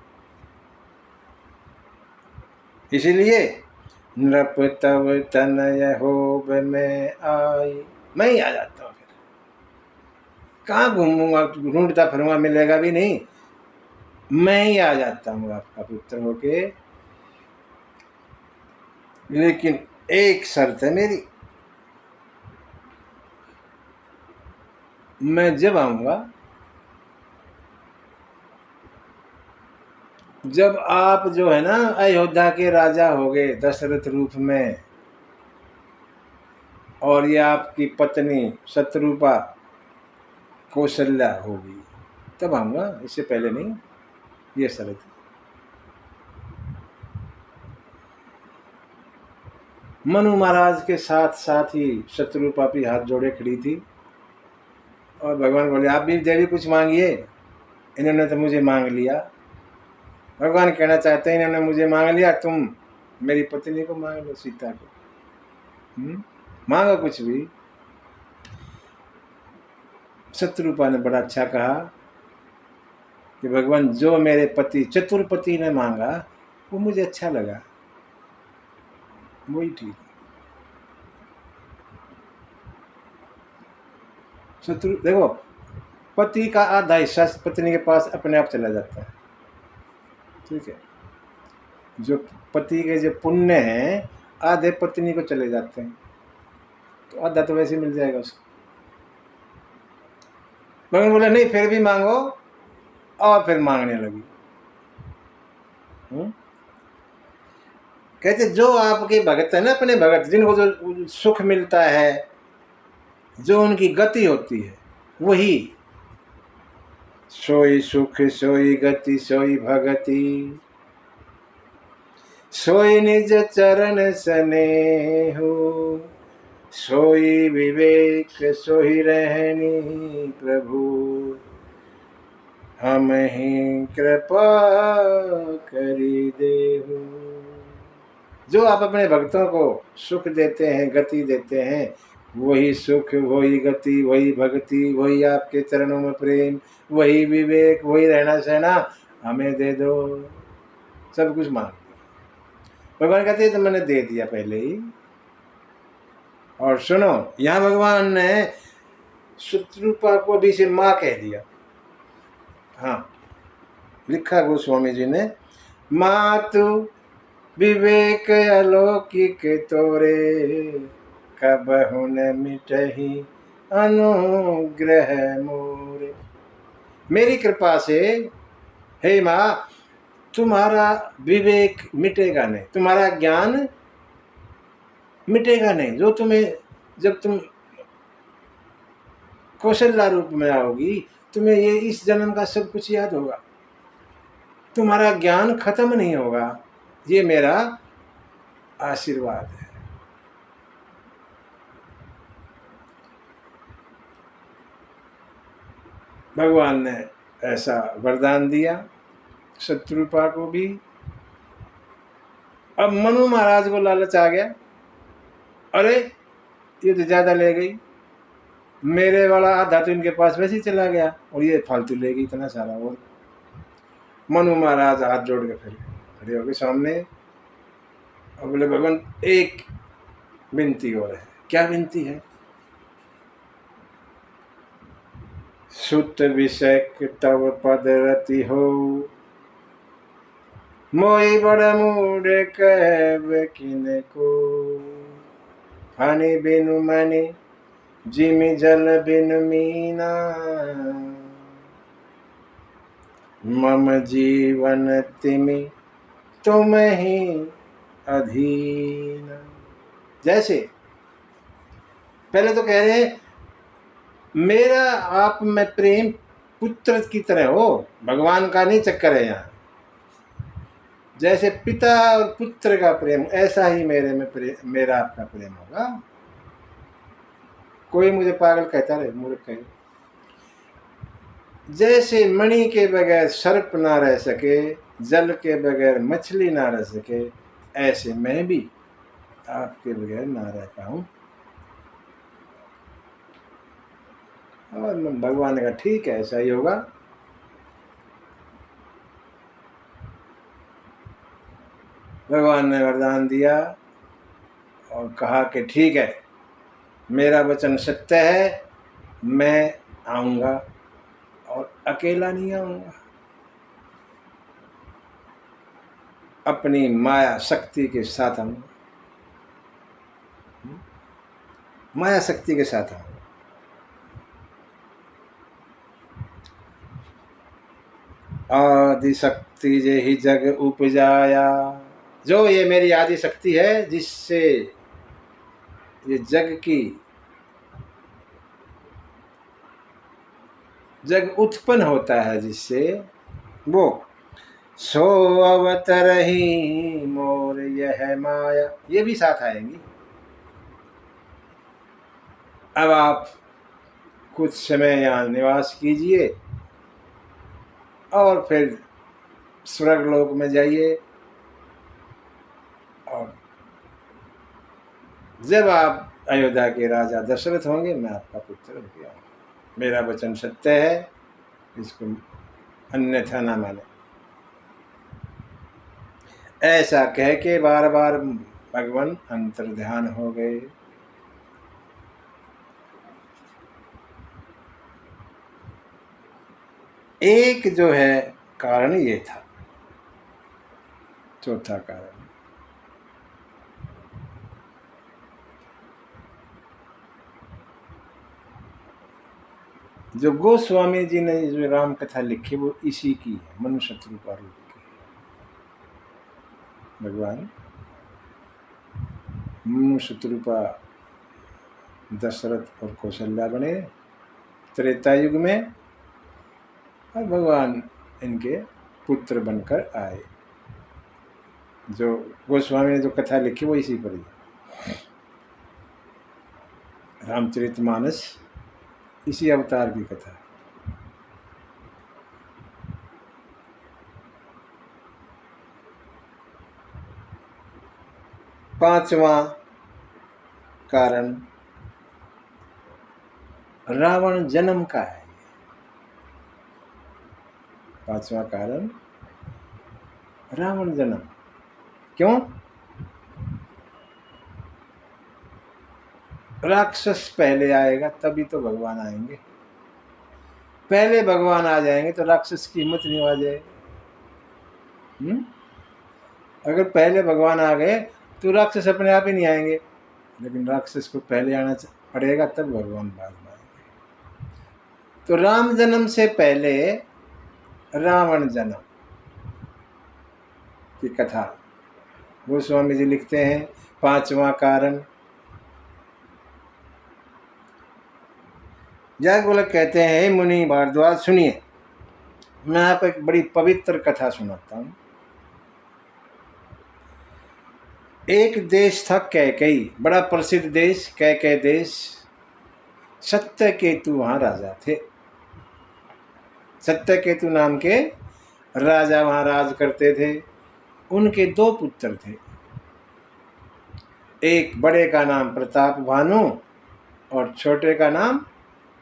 इसीलिए नृप तव तनय होब में आई, मैं ही आ जाता हूँ। फिर कहाँ घूमूंगा, ढूंढता फिरूंगा, मिलेगा भी नहीं, मैं ही आ जाता हूँ आपका पुत्र होके। लेकिन एक शर्त है मेरी, मैं जब आऊंगा जब आप जो है ना अयोध्या के राजा हो गए दशरथ रूप में, और ये आपकी पत्नी शत्रुपा कौशल्या होगी, तब आऊंगा, इससे पहले नहीं। ये शर्त है। मनु महाराज के साथ साथ ही शत्रुपा भी हाथ जोड़े खड़ी थी, और भगवान बोले आप भी देवी कुछ मांगिए, इन्होंने तो मुझे मांग लिया। भगवान कहना चाहते हैं इन्होंने मुझे मांग लिया, तुम मेरी पत्नी को मांग लो, सीता को। मांगो कुछ भी। शत्रुपा ने बड़ा अच्छा कहा कि भगवान जो मेरे पति चतुर्पति ने मांगा वो मुझे अच्छा लगा, वही ठीक। शत्रु देखो, पति का आधा हिस्सा पत्नी के पास अपने आप चला जाता है, ठीक है। जो पति के जो पुण्य हैं आधे पत्नी को चले जाते हैं, तो आधा तो वैसे मिल जाएगा उसको। भगवान बोले नहीं फिर भी मांगो, और फिर मांगने लगी। कहते जो आपके भगत है ना, अपने भगत जिनको जो सुख मिलता है, जो उनकी गति होती है, वही सोई सुख सोई गति सोई भगति, सोई निज चरण स्नेहु, सोई विवेक सोई रहनी प्रभु, हम ही कृपा करी देहु। जो आप अपने भक्तों को सुख देते हैं, गति देते हैं, वही सुख वही गति वही भक्ति वही आपके चरणों में प्रेम, वही विवेक वही रहना सहना हमें दे दो। सब कुछ मांग दो। भगवान कहते हैं तो मैंने दे दिया पहले ही। और सुनो, यहाँ भगवान ने शत्रुपा को भी से माँ कह दिया। हाँ, लिखा गोस्वामी जी ने, मातु विवेक अलौकिक तोरे, कबहु न मिटहि अनुग्रह मोरे। मेरी कृपा से हे माँ, तुम्हारा विवेक मिटेगा नहीं, तुम्हारा ज्ञान मिटेगा नहीं। जो तुम्हें, जब तुम कौशल्या रूप में आओगी, तुम्हें ये इस जन्म का सब कुछ याद होगा, तुम्हारा ज्ञान खत्म नहीं होगा। ये मेरा आशीर्वाद है। भगवान ने ऐसा वरदान दिया शत्रुपा को भी। अब मनु महाराज को लालच आ गया, अरे ये तो ज्यादा ले गई, मेरे वाला आधा तो इनके पास वैसे ही चला गया और ये फालतू ले गई इतना सारा। और मनु महाराज हाथ जोड़ के फिर खड़े हो गए सामने और बोले, भगवान एक विनती और है। क्या विनती है? सुत विषयक तव पद रति हो, मोई बड़ मूड कहब किन को, पानी बिनु मनि जिमि जल बिनु मीना, मम जीवन तिमि तुम ही अधीन। जैसे पहले तो कह रहे हैं, मेरा आप में प्रेम पुत्र की तरह हो, भगवान का नहीं चक्कर है यहाँ। जैसे पिता और पुत्र का प्रेम, ऐसा ही मेरे में मेरा आपका प्रेम होगा। कोई मुझे पागल कहता रहे, मूर्ख कहे। जैसे मणि के बगैर सर्प ना रह सके, जल के बगैर मछली ना रह सके, ऐसे मैं भी आपके बगैर ना रह पाऊं। और भगवान ने कहा ठीक है, ऐसा ही होगा। भगवान ने वरदान दिया और कहा कि ठीक है, मेरा वचन सत्य है, मैं आऊंगा और अकेला नहीं आऊंगा, अपनी माया शक्ति के साथ आऊंगा। माया शक्ति के साथ आऊंगा। आदि शक्ति जे ही जग उपजाया, जो ये मेरी आदि शक्ति है जिससे ये जग उत्पन्न होता है, जिससे वो, सो अवतरही मोर यह माया, ये भी साथ आएंगी। अब आप कुछ समय यहाँ निवास कीजिए और फिर स्वर्ग लोक में जाइए, और जब आप अयोध्या के राजा दशरथ होंगे, मैं आपका पुत्र हो गया। मेरा वचन सत्य है, इसको अन्यथा ना माने। ऐसा कह के बार बार भगवान अंतर्ध्यान हो गए। एक जो है कारण ये था, चौथा कारण, जो गोस्वामी जी ने जो राम कथा लिखी वो इसी की है, मनु शत्रुपा रूप की। भगवान मनु शत्रुपा दशरथ और कौशल्या बने त्रेता युग में, और भगवान इनके पुत्र बनकर आए। जो गोस्वामी ने जो कथा लिखी वो इसी पर ही। रामचरितमानस इसी अवतार की कथा। पांचवा कारण रावण जन्म का है। पांचवा कारण रावण जन्म। क्यों? राक्षस पहले आएगा तभी तो भगवान आएंगे। पहले भगवान आ जाएंगे तो राक्षस की हिम्मत नहीं आ जाएगी। अगर पहले भगवान आ गए तो राक्षस अपने आप ही नहीं आएंगे, लेकिन राक्षस को पहले आना पड़ेगा तब भगवान बाद में आएंगे। तो राम जन्म से पहले रावण जन्म की कथा गोस्वामी जी लिखते हैं। 5वां कारण, याज्ञवल्क्य कहते हैं, हे मुनि भारद्वाज सुनिए, मैं आपको एक बड़ी पवित्र कथा सुनाता हूं। एक देश था कैकेयी, बड़ा प्रसिद्ध देश कैकेयी देश। सत्यकेतु वहां राजा थे। सत्यकेतु नाम के राजा वहां राज करते थे। उनके 2 पुत्र थे। एक बड़े का नाम प्रताप भानु और छोटे का नाम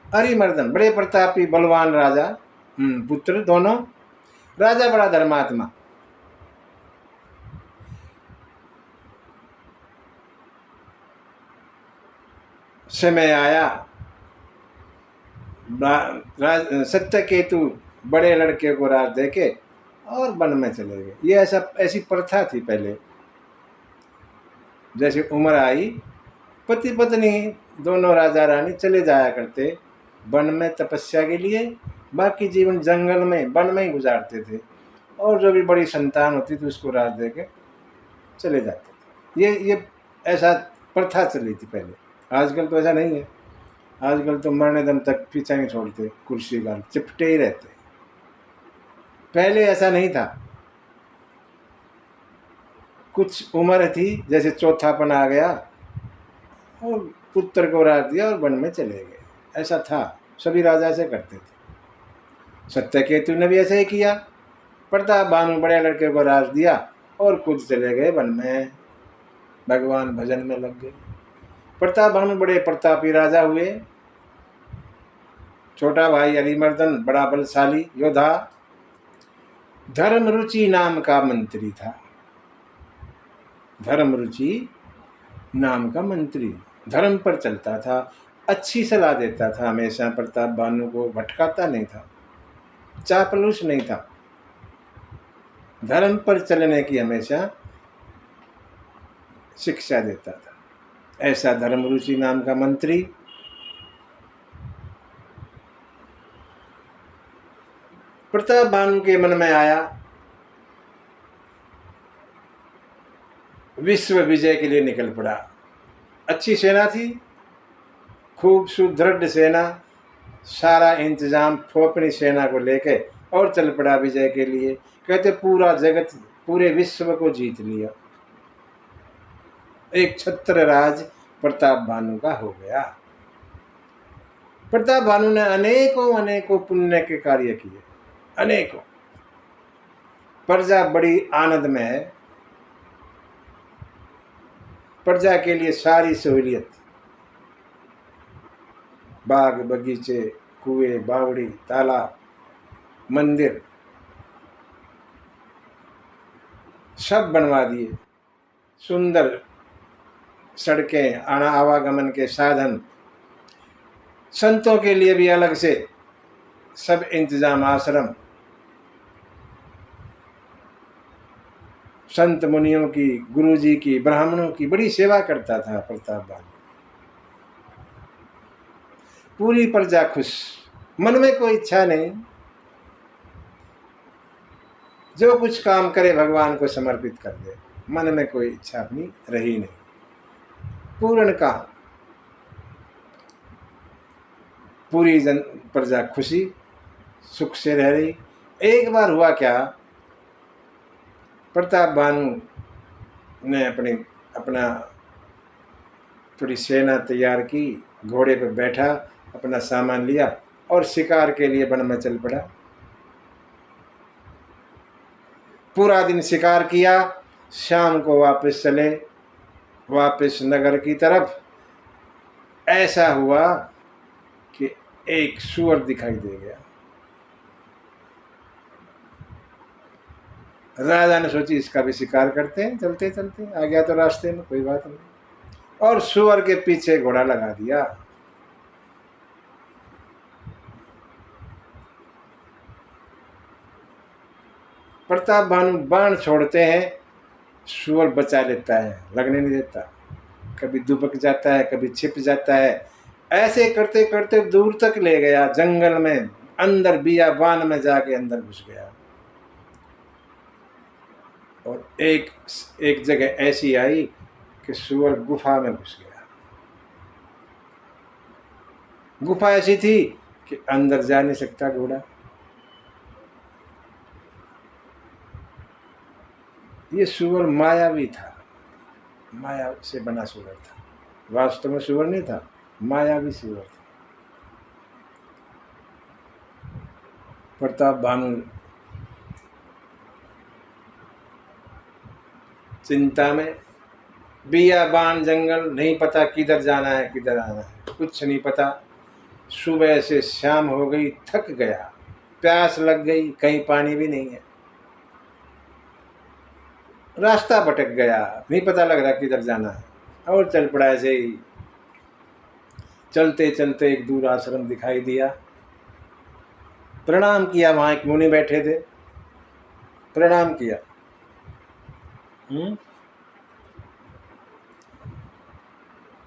अरिमर्दन। बड़े प्रतापी बलवान राजा पुत्र दोनों। राजा बड़ा धर्मात्मा। समय आया, सत्यकेतु बड़े लड़के को राज देके और वन में चले गए। ये ऐसी प्रथा थी पहले। जैसे उम्र आई, पति पत्नी दोनों राजा रानी चले जाया करते वन में तपस्या के लिए। बाकी जीवन जंगल में वन में ही गुजारते थे। और जो भी बड़ी संतान होती थी उसको राज देके चले जाते थे। ये ऐसा प्रथा चली थी पहले। आजकल तो ऐसा नहीं है। आजकल तो मरने दम तक पीछा नहीं छोड़ते, कुर्सी का चिपटे ही रहते। पहले ऐसा नहीं था। कुछ उम्र थी, जैसे चौथापन आ गया और पुत्र को राज दिया और वन में चले गए। ऐसा था, सभी राजा ऐसे करते थे। सत्यकेतु ने भी ऐसे ही किया। प्रताप भानु बड़े लड़के को राज दिया और खुद चले गए वन में, भगवान भजन में लग गए। प्रताप भानु बड़े प्रतापी राजा हुए। छोटा भाई अरिमर्दन बड़ा बलशाली योद्धा, धर्मरुचि नाम का मंत्री था। धर्मरुचि नाम का मंत्री, धर्म पर चलता था, अच्छी सलाह देता था हमेशा। प्रताप भानु को भटकाता नहीं था, चापलूस नहीं था, धर्म पर चलने की हमेशा शिक्षा देता था। ऐसा धर्मरुचि नाम का मंत्री प्रताप भानु के मन में आया, विश्व विजय के लिए निकल पड़ा। अच्छी सेना थी, खूब सुदृढ़ सेना, सारा इंतजाम अपनी सेना को लेके और चल पड़ा विजय के लिए। कहते पूरा जगत, पूरे विश्व को जीत लिया। एक छत्र राज प्रताप भानु का हो गया। प्रताप भानु ने अनेकों अनेकों पुण्य के कार्य किए, अनेकों। प्रजा बड़ी आनंद में है। प्रजा के लिए सारी सहूलियत, बाग बगीचे, कुएं, बावड़ी, तालाब, मंदिर सब बनवा दिए। सुंदर सड़कें, आवागमन के साधन, संतों के लिए भी अलग से सब इंतजाम, आश्रम, संत मुनियों की, गुरुजी की, ब्राह्मणों की बड़ी सेवा करता था प्रताप भानु। पूरी प्रजा खुश, मन में कोई इच्छा नहीं। जो कुछ काम करे भगवान को समर्पित कर दे, मन में कोई इच्छा अपनी रही नहीं। पूर्ण काम, पूरी प्रजा खुशी सुख से रह रही। एक बार हुआ क्या, प्रताप भानु ने अपना थोड़ी सेना तैयार की, घोड़े पर बैठा, अपना सामान लिया और शिकार के लिए वन में चल पड़ा। पूरा दिन शिकार किया, शाम को वापस चले, वापस नगर की तरफ। ऐसा हुआ कि एक सूअर दिखाई दे गया। राजा ने सोची इसका भी शिकार करते हैं, चलते चलते। आ गया तो रास्ते में, कोई बात नहीं। और सुअर के पीछे घोड़ा लगा दिया। प्रताप भानु बाण छोड़ते हैं, सुअर बचा लेता है, लगने नहीं देता। कभी दुबक जाता है, कभी छिप जाता है। ऐसे करते करते दूर तक ले गया, जंगल में अंदर बियाबान में जाके अंदर घुस गया। और एक जगह ऐसी आई कि सुअर गुफा में घुस गया। गुफा ऐसी थी कि अंदर जा नहीं सकता घोड़ा। ये सुअर मायावी था, माया से बना सुअर था, वास्तव में सुअर नहीं था, मायावी सुअर था। प्रताप भानु चिंता में, बियाबान जंगल, नहीं पता किधर जाना है किधर आना है, कुछ नहीं पता। सुबह से शाम हो गई, थक गया, प्यास लग गई, कहीं पानी भी नहीं है, रास्ता भटक गया, नहीं पता लग रहा किधर जाना है, और चल पड़ा ऐसे ही। चलते चलते एक दूर आश्रम दिखाई दिया, प्रणाम किया। वहां एक मुनि बैठे थे, प्रणाम किया।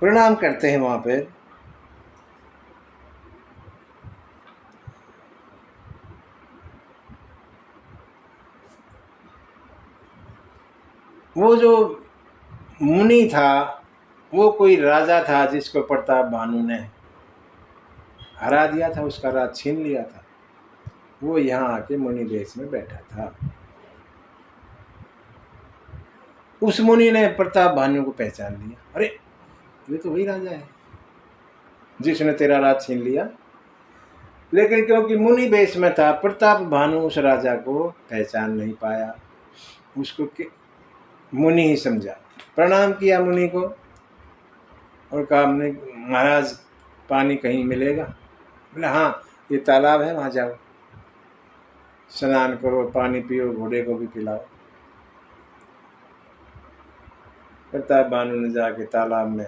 प्रणाम करते हैं वहां पे। वो जो मुनि था वो कोई राजा था जिसको प्रताप भानु ने हरा दिया था, उसका राज छीन लिया था। वो यहाँ आके मुनि वेश में बैठा था। उस मुनि ने प्रताप भानु को पहचान लिया, अरे ये तो वही राजा है जिसने तेरा राज छीन लिया। लेकिन क्योंकि मुनि वेश में था, प्रताप भानु उस राजा को पहचान नहीं पाया, उसको मुनि ही समझा। प्रणाम किया मुनि को और कहा, महाराज पानी कहीं मिलेगा? बोले हाँ, ये तालाब है, वहां जाओ, स्नान करो, पानी पियो, घोड़े को भी पिलाओ। प्रताप भानु ने जाके तालाब में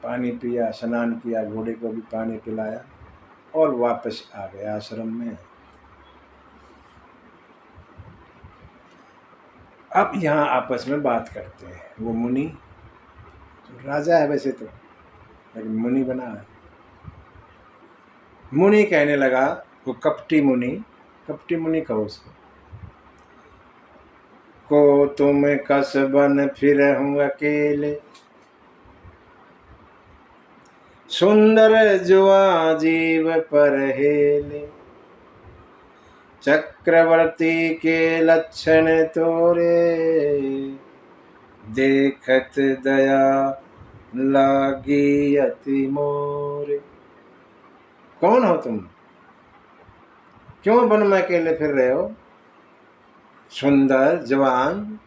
पानी पिया, स्नान किया, घोड़े को भी पानी पिलाया और वापस आ गया आश्रम में। अब यहाँ आपस में बात करते हैं। वो मुनि राजा है वैसे तो, लेकिन मुनि बना है। मुनि कहने लगा, वो कपटी मुनि कहो उसको, को तुम कसबन फिरहूं अकेले, सुंदर जुआ जीव पर हेले, चक्रवर्ती के लक्षण तोरे, देखत दया लागी अति मोरे। कौन हो तुम? क्यों वन में अकेले फिर रहे हो? सुंदर जवान,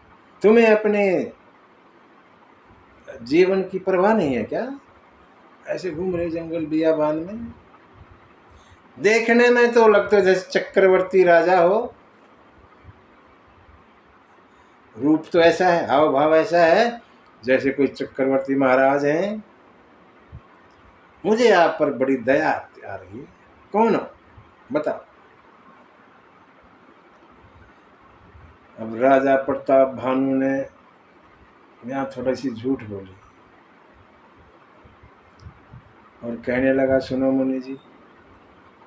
तुम्हें अपने जीवन की परवाह नहीं है क्या? ऐसे घूम रहे जंगल बियाबान में, देखने में तो लगता है जैसे चक्रवर्ती राजा हो, रूप तो ऐसा है, हाव भाव ऐसा है जैसे कोई चक्रवर्ती महाराज हैं। मुझे आप पर बड़ी दया आ रही है, कौन हो बताओ। अब राजा प्रताप भानु ने यहाँ थोड़ी सी झूठ बोली और कहने लगा, सुनो मुनि जी,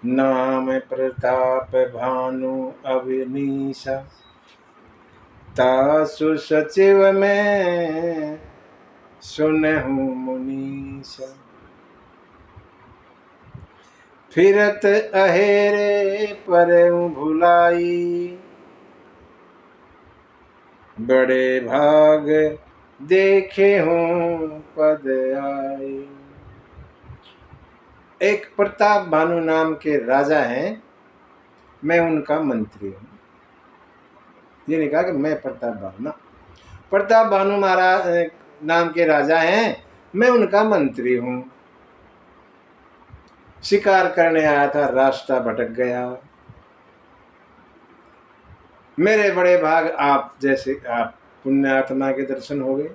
नाम प्रताप भानु अवनीशा, तासु सचिव में सुनहु मुनीसा, फिरत अहेरे परऊ भुलाई, बड़े भाग देखे हूँ पद आई। एक प्रताप भानु नाम के राजा हैं, मैं उनका मंत्री हूँ। ये नहीं कहा कि मैं प्रताप भानु, ना, प्रताप भानु महाराज नाम के राजा हैं, मैं उनका मंत्री हूँ। शिकार करने आया था, रास्ता भटक गया, मेरे बड़े भाग आप जैसे आप पुण्यात्मा के दर्शन हो गए।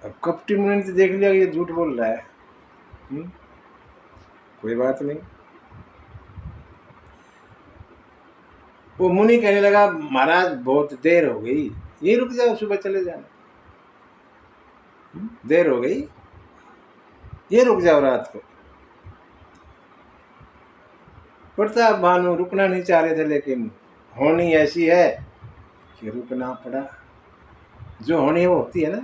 अब कपटी मुनि ने तो देख लिया कि ये झूठ बोल रहा है। कोई बात नहीं। वो मुनि कहने लगा महाराज बहुत देर हो गई, ये रुक जाओ, सुबह चले जाना। देर हो गई, ये रुक जाओ रात को। प्रताप भानु रुकना नहीं चाह रहे थे, लेकिन होनी ऐसी है कि रुकना पड़ा। जो होनी वो होती है ना।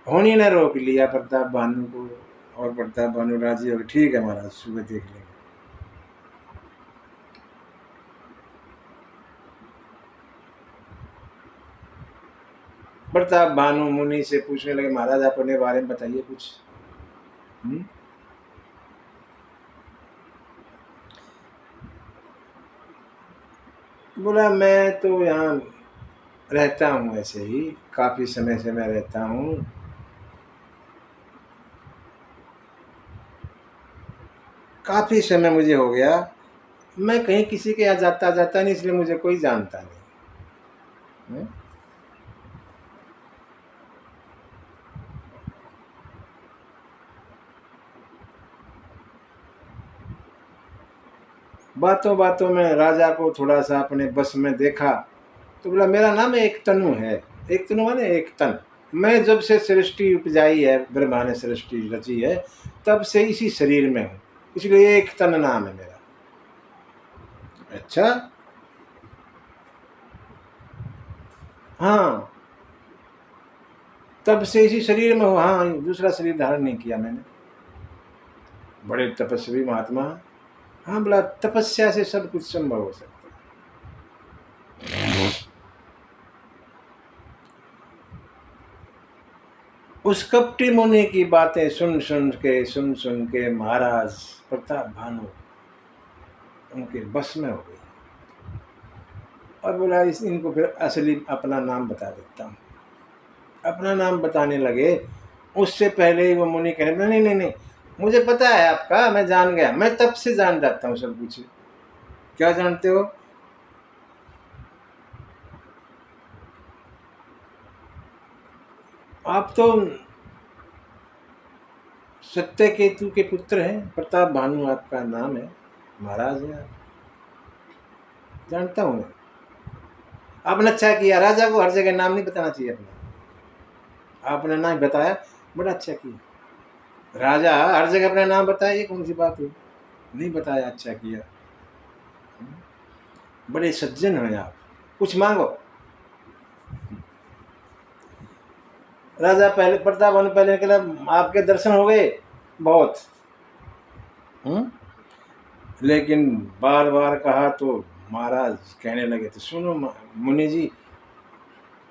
होनी ने रोक लिया प्रताप भानु को, और प्रताप भानु राजी हो गए, ठीक है महाराज सुबह देख लेंगे। प्रताप भानु मुनि से पूछने लगे महाराज अपने बारे में बताइए कुछ। बोला मैं तो यहाँ रहता हूँ, ऐसे ही काफी समय से मैं रहता हूँ। काफी समय मुझे हो गया, मैं कहीं किसी के यहाँ जाता जाता नहीं, इसलिए मुझे कोई जानता नहीं। बातों बातों में राजा को थोड़ा सा अपने बस में देखा, तो बोला मेरा नाम एक तनु है। एक तनु माने एक तन। मैं जब से सृष्टि उपजाई है, ब्रह्मा ने सृष्टि रची है, तब से इसी शरीर में हूँ, इसलिए एक तन नाम है मेरा। अच्छा, हाँ, तब से इसी शरीर में हूँ। हाँ, दूसरा शरीर धारण नहीं किया मैंने। बड़े तपस्वी महात्मा। हाँ, बोला तपस्या से सब कुछ संभव हो सकता है। उस कपटी मुनि की बातें सुन सुन के महाराज प्रताप भानु उनके बस में हो गई, और बोला इनको फिर असली अपना नाम बता देता हूँ। अपना नाम बताने लगे, उससे पहले ही वो मुनि कहने नहीं नहीं नहीं, मुझे पता है आपका, मैं जान गया, मैं तब से जान जाता हूँ सब कुछ। क्या जानते हो? आप तो सत्यकेतु के पुत्र हैं, प्रताप भानु आपका नाम है, महाराज है आप। जानता हूँ मैं। आपने अच्छा किया, राजा को हर जगह नाम नहीं बताना चाहिए अपना। आपने नाम बताया, बड़ा अच्छा किया। राजा हर जगह अपना नाम बताया, ये कौन सी बात हुई? नहीं बताया, अच्छा किया। बड़े सज्जन हैं आप, कुछ मांगो। राजा पहले प्रताप भानु पहले कहला आपके दर्शन हो गए बहुत, लेकिन बार बार कहा तो महाराज कहने लगे तो सुनो मुनि जी,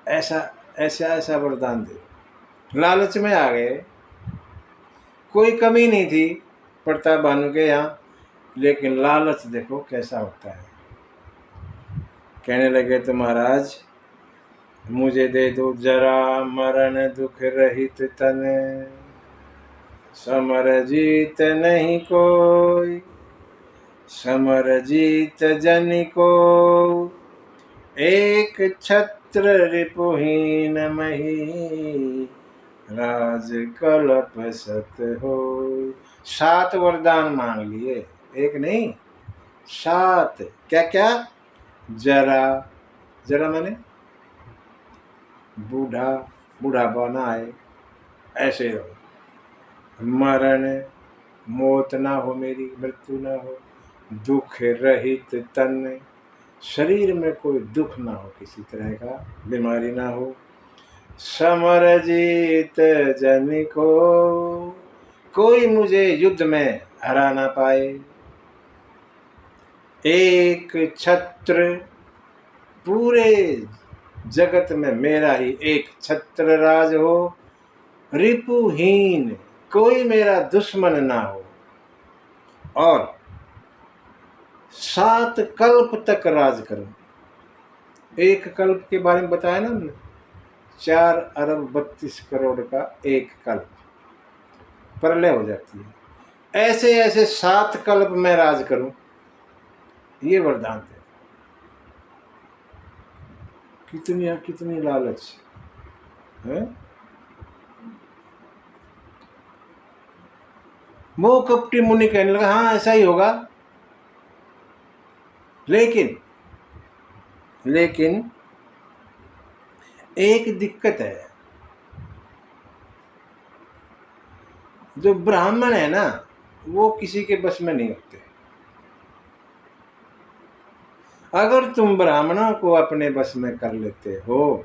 ऐसा ऐसा ऐसा वरदान दे। लालच में आ गए, कोई कमी नहीं थी प्रताप भानु के यहाँ, लेकिन लालच देखो कैसा होता है। कहने लगे तो महाराज मुझे दे दो जरा मरण दुख रहित तन, समर जीत नहीं कोई, समर जीत जन को, एक छत्र रिपुहीन मही, राज कल्प सत हो। 7 वरदान मांग लिए, एक नहीं 7। क्या क्या? जरा, जरा माने बूढ़ा, बुढ़ापा ना आए, ऐसे रहो। मरण, मौत ना हो, मेरी मृत्यु ना हो। दुख रहित तन, शरीर में कोई दुख ना हो, किसी तरह का बीमारी ना हो। समर जीत जन को, कोई मुझे युद्ध में हरा ना पाए। एक छत्र, पूरे जगत में मेरा ही एक छत्र राज हो। रिपुहीन, कोई मेरा दुश्मन ना हो। और 7 कल्प तक राज करूं। एक कल्प के बारे में बताया ना हमने, 4 अरब 32 करोड़ का एक कल्प, प्रलय हो जाती है। ऐसे ऐसे 7 कल्प में राज करूं, ये वरदान थे। कितनी कितनी लालच है। वो कपटी मुनि कहने लगा, हाँ ऐसा ही होगा, लेकिन लेकिन एक दिक्कत है, जो ब्राह्मण है ना वो किसी के बस में नहीं होते। अगर तुम ब्राह्मणों को अपने बस में कर लेते हो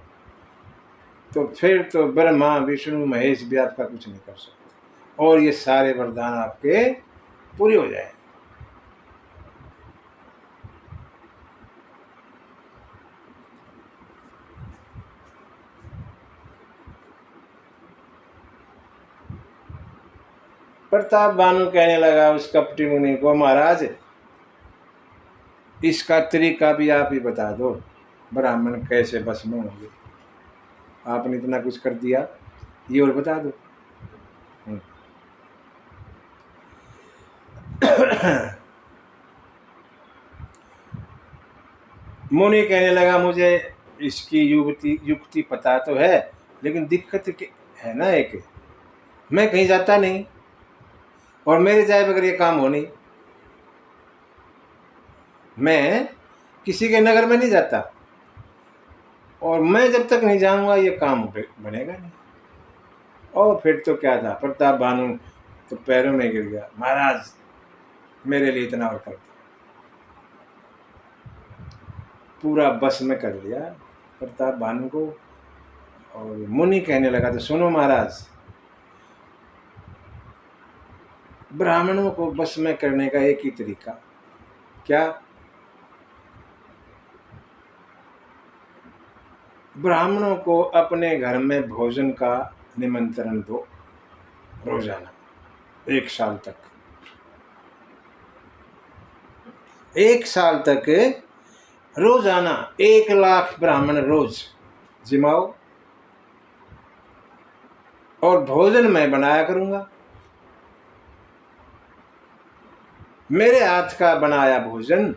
तो फिर तो ब्रह्मा विष्णु महेश भी आपका कुछ नहीं कर सकते, और ये सारे वरदान आपके पूरे हो जाए। प्रताप बानु कहने लगा उस कपटी मुनि को, महाराज इसका तरीका भी आप ही बता दो, ब्राह्मण कैसे बस में होंगे। आपने इतना कुछ कर दिया, ये और बता दो। मुनि कहने लगा, मुझे इसकी युक्ति पता तो है, लेकिन दिक्कत है ना एक, मैं कहीं जाता नहीं और मेरे जाए बगैर ये काम हो नहीं। मैं किसी के नगर में नहीं जाता और मैं जब तक नहीं जाऊंगा ये काम बनेगा नहीं। और फिर तो क्या था, प्रताप बानु तो पैरों में गिर गया, महाराज मेरे लिए इतना और कर दिया। पूरा बस में कर लिया प्रताप बानु को। और मुनि कहने लगा, तो सुनो महाराज, ब्राह्मणों को बस में करने का एक ही तरीका, क्या? ब्राह्मणों को अपने घर में भोजन का निमंत्रण दो रोजाना 1 साल तक। 1 साल तक रोजाना 1 लाख ब्राह्मण रोज जिमाओ, और भोजन मैं बनाया करूंगा। मेरे हाथ का बनाया भोजन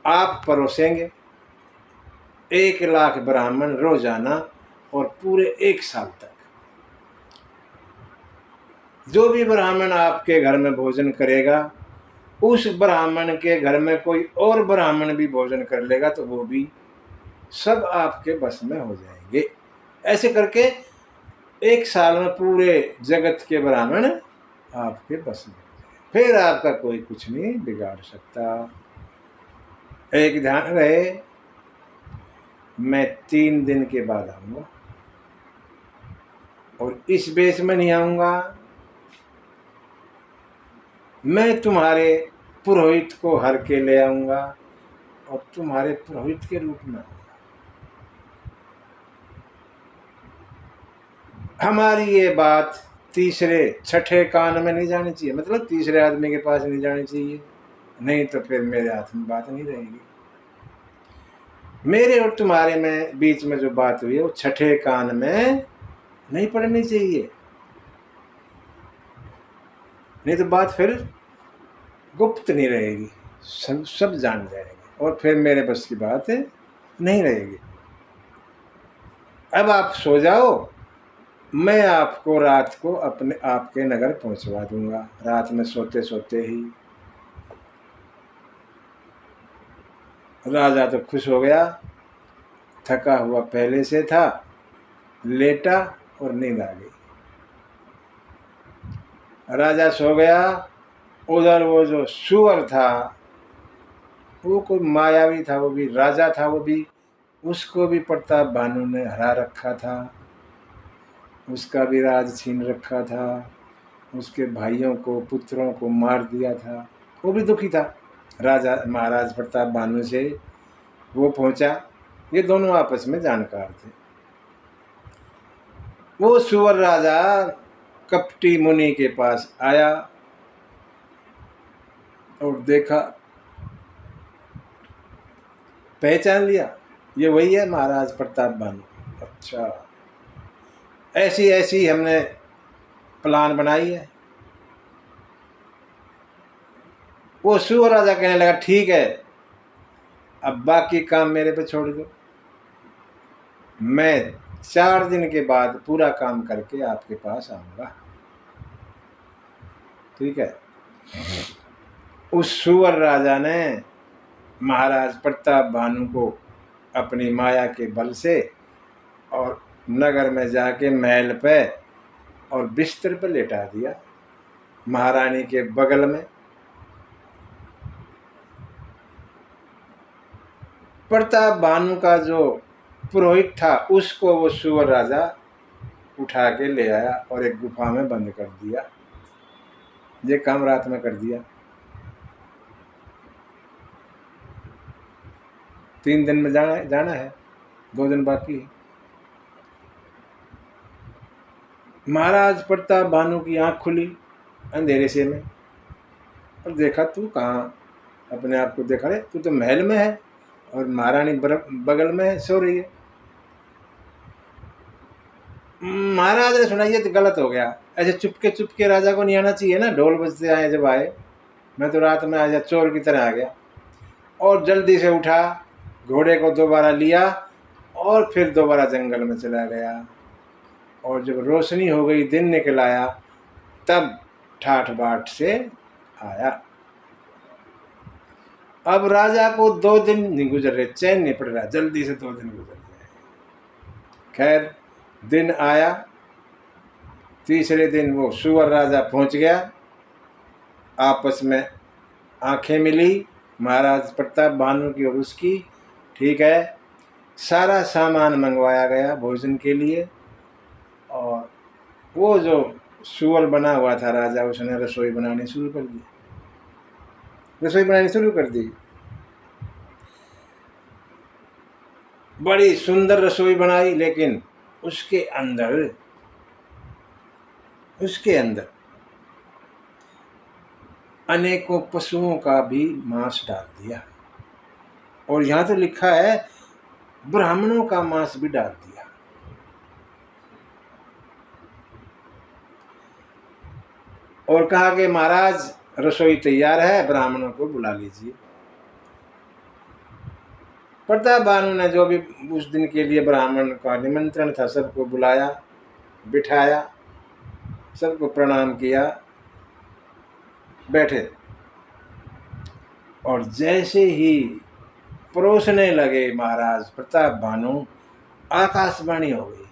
आप परोसेंगे, 1 लाख ब्राह्मण रोजाना और पूरे 1 साल तक। जो भी ब्राह्मण आपके घर में भोजन करेगा, उस ब्राह्मण के घर में कोई और ब्राह्मण भी भोजन कर लेगा तो वो भी सब आपके बस में हो जाएंगे। ऐसे करके 1 साल में पूरे जगत के ब्राह्मण आपके बस में, फिर आपका कोई कुछ नहीं बिगाड़ सकता। एक ध्यान रहे, मैं 3 दिन के बाद आऊंगा और इस बेस में नहीं आऊंगा, मैं तुम्हारे पुरोहित को हर के ले आऊंगा और तुम्हारे पुरोहित के रूप में आऊंगा। हमारी ये बात तीसरे छठे कान में नहीं जानी चाहिए, मतलब तीसरे आदमी के पास नहीं जानी चाहिए, नहीं तो फिर मेरे हाथ में बात नहीं रहेगी। मेरे और तुम्हारे में बीच में जो बात हुई है वो छठे कान में नहीं पड़नी चाहिए, नहीं तो बात फिर गुप्त नहीं रहेगी, सब जान जाएंगे और फिर मेरे बस की बात नहीं रहेगी। अब आप सो जाओ, मैं आपको रात को अपने आपके नगर पहुंचवा दूंगा, रात में सोते सोते ही। राजा तो खुश हो गया, थका हुआ पहले से था, लेटा और नींद आ गई। राजा सो गया, उधर वो जो सुअर था वो कोई मायावी था, वो भी राजा था, वो भी, उसको भी प्रताप बानु ने हरा रखा था, उसका भी राज छीन रखा था, उसके भाइयों को पुत्रों को मार दिया था, वो भी दुखी था। राजा महाराज प्रताप बानु से वो पहुंचा, ये दोनों आपस में जानकार थे। वो सुअर राजा कपटी मुनि के पास आया और देखा, पहचान लिया, ये वही है महाराज प्रताप बानु। अच्छा, ऐसी ऐसी हमने प्लान बनाई है। वो सुअर राजा कहने लगा, ठीक है, अब बाकी काम मेरे पे छोड़ दो, मैं 4 दिन के बाद पूरा काम करके आपके पास आऊंगा। ठीक है। उस सुअर राजा ने महाराज प्रताप भानु को अपनी माया के बल से और नगर में जाके महल पे और बिस्तर पे लेटा दिया, महारानी के बगल में। प्रताप भानु का जो पुरोहित था उसको वो सुअर राजा उठा के ले आया और एक गुफा में बंद कर दिया। ये काम रात में कर दिया। 3 दिन में जाना है, 2 दिन बाकी है। महाराज प्रताप भानु की आंख खुली अंधेरे से में और देखा, तू कहाँ? अपने आप को देखा, रे तू तो महल में है और महारानी बगल में सो रही है। महाराज ने सुना ये तो गलत हो गया, ऐसे चुपके राजा को नहीं आना चाहिए ना, ढोल बजते आए जब आए, मैं तो रात में आया चोर की तरह आ गया। और जल्दी से उठा, घोड़े को दोबारा लिया और फिर दोबारा जंगल में चला गया। और जब रोशनी हो गई, दिन निकल आया, तब ठाठ बाट से आया। अब राजा को 2 दिन नहीं गुजर रहे, चैन नहीं पड़ रहा, जल्दी से 2 दिन गुजर गए। खैर दिन आया, तीसरे दिन वो सुअर राजा पहुंच गया। आपस में आंखें मिली महाराज प्रताप भानु की और उसकी। ठीक है, सारा सामान मंगवाया गया भोजन के लिए। और वो जो सुअर बना हुआ था राजा, उसने रसोई बनानी शुरू कर दी। बड़ी सुंदर रसोई बनाई, लेकिन उसके अंदर अनेकों पशुओं का भी मांस डाल दिया। और यहाँ तो लिखा है ब्राह्मणों का मांस भी डाल दिया। और कहा कि महाराज रसोई तैयार है, ब्राह्मणों को बुला लीजिए। प्रताप भानु ने जो भी उस दिन के लिए ब्राह्मण का निमंत्रण था सबको बुलाया, बिठाया, सबको प्रणाम किया, बैठे। और जैसे ही परोसने लगे महाराज प्रताप भानु, आकाशवाणी हो गई।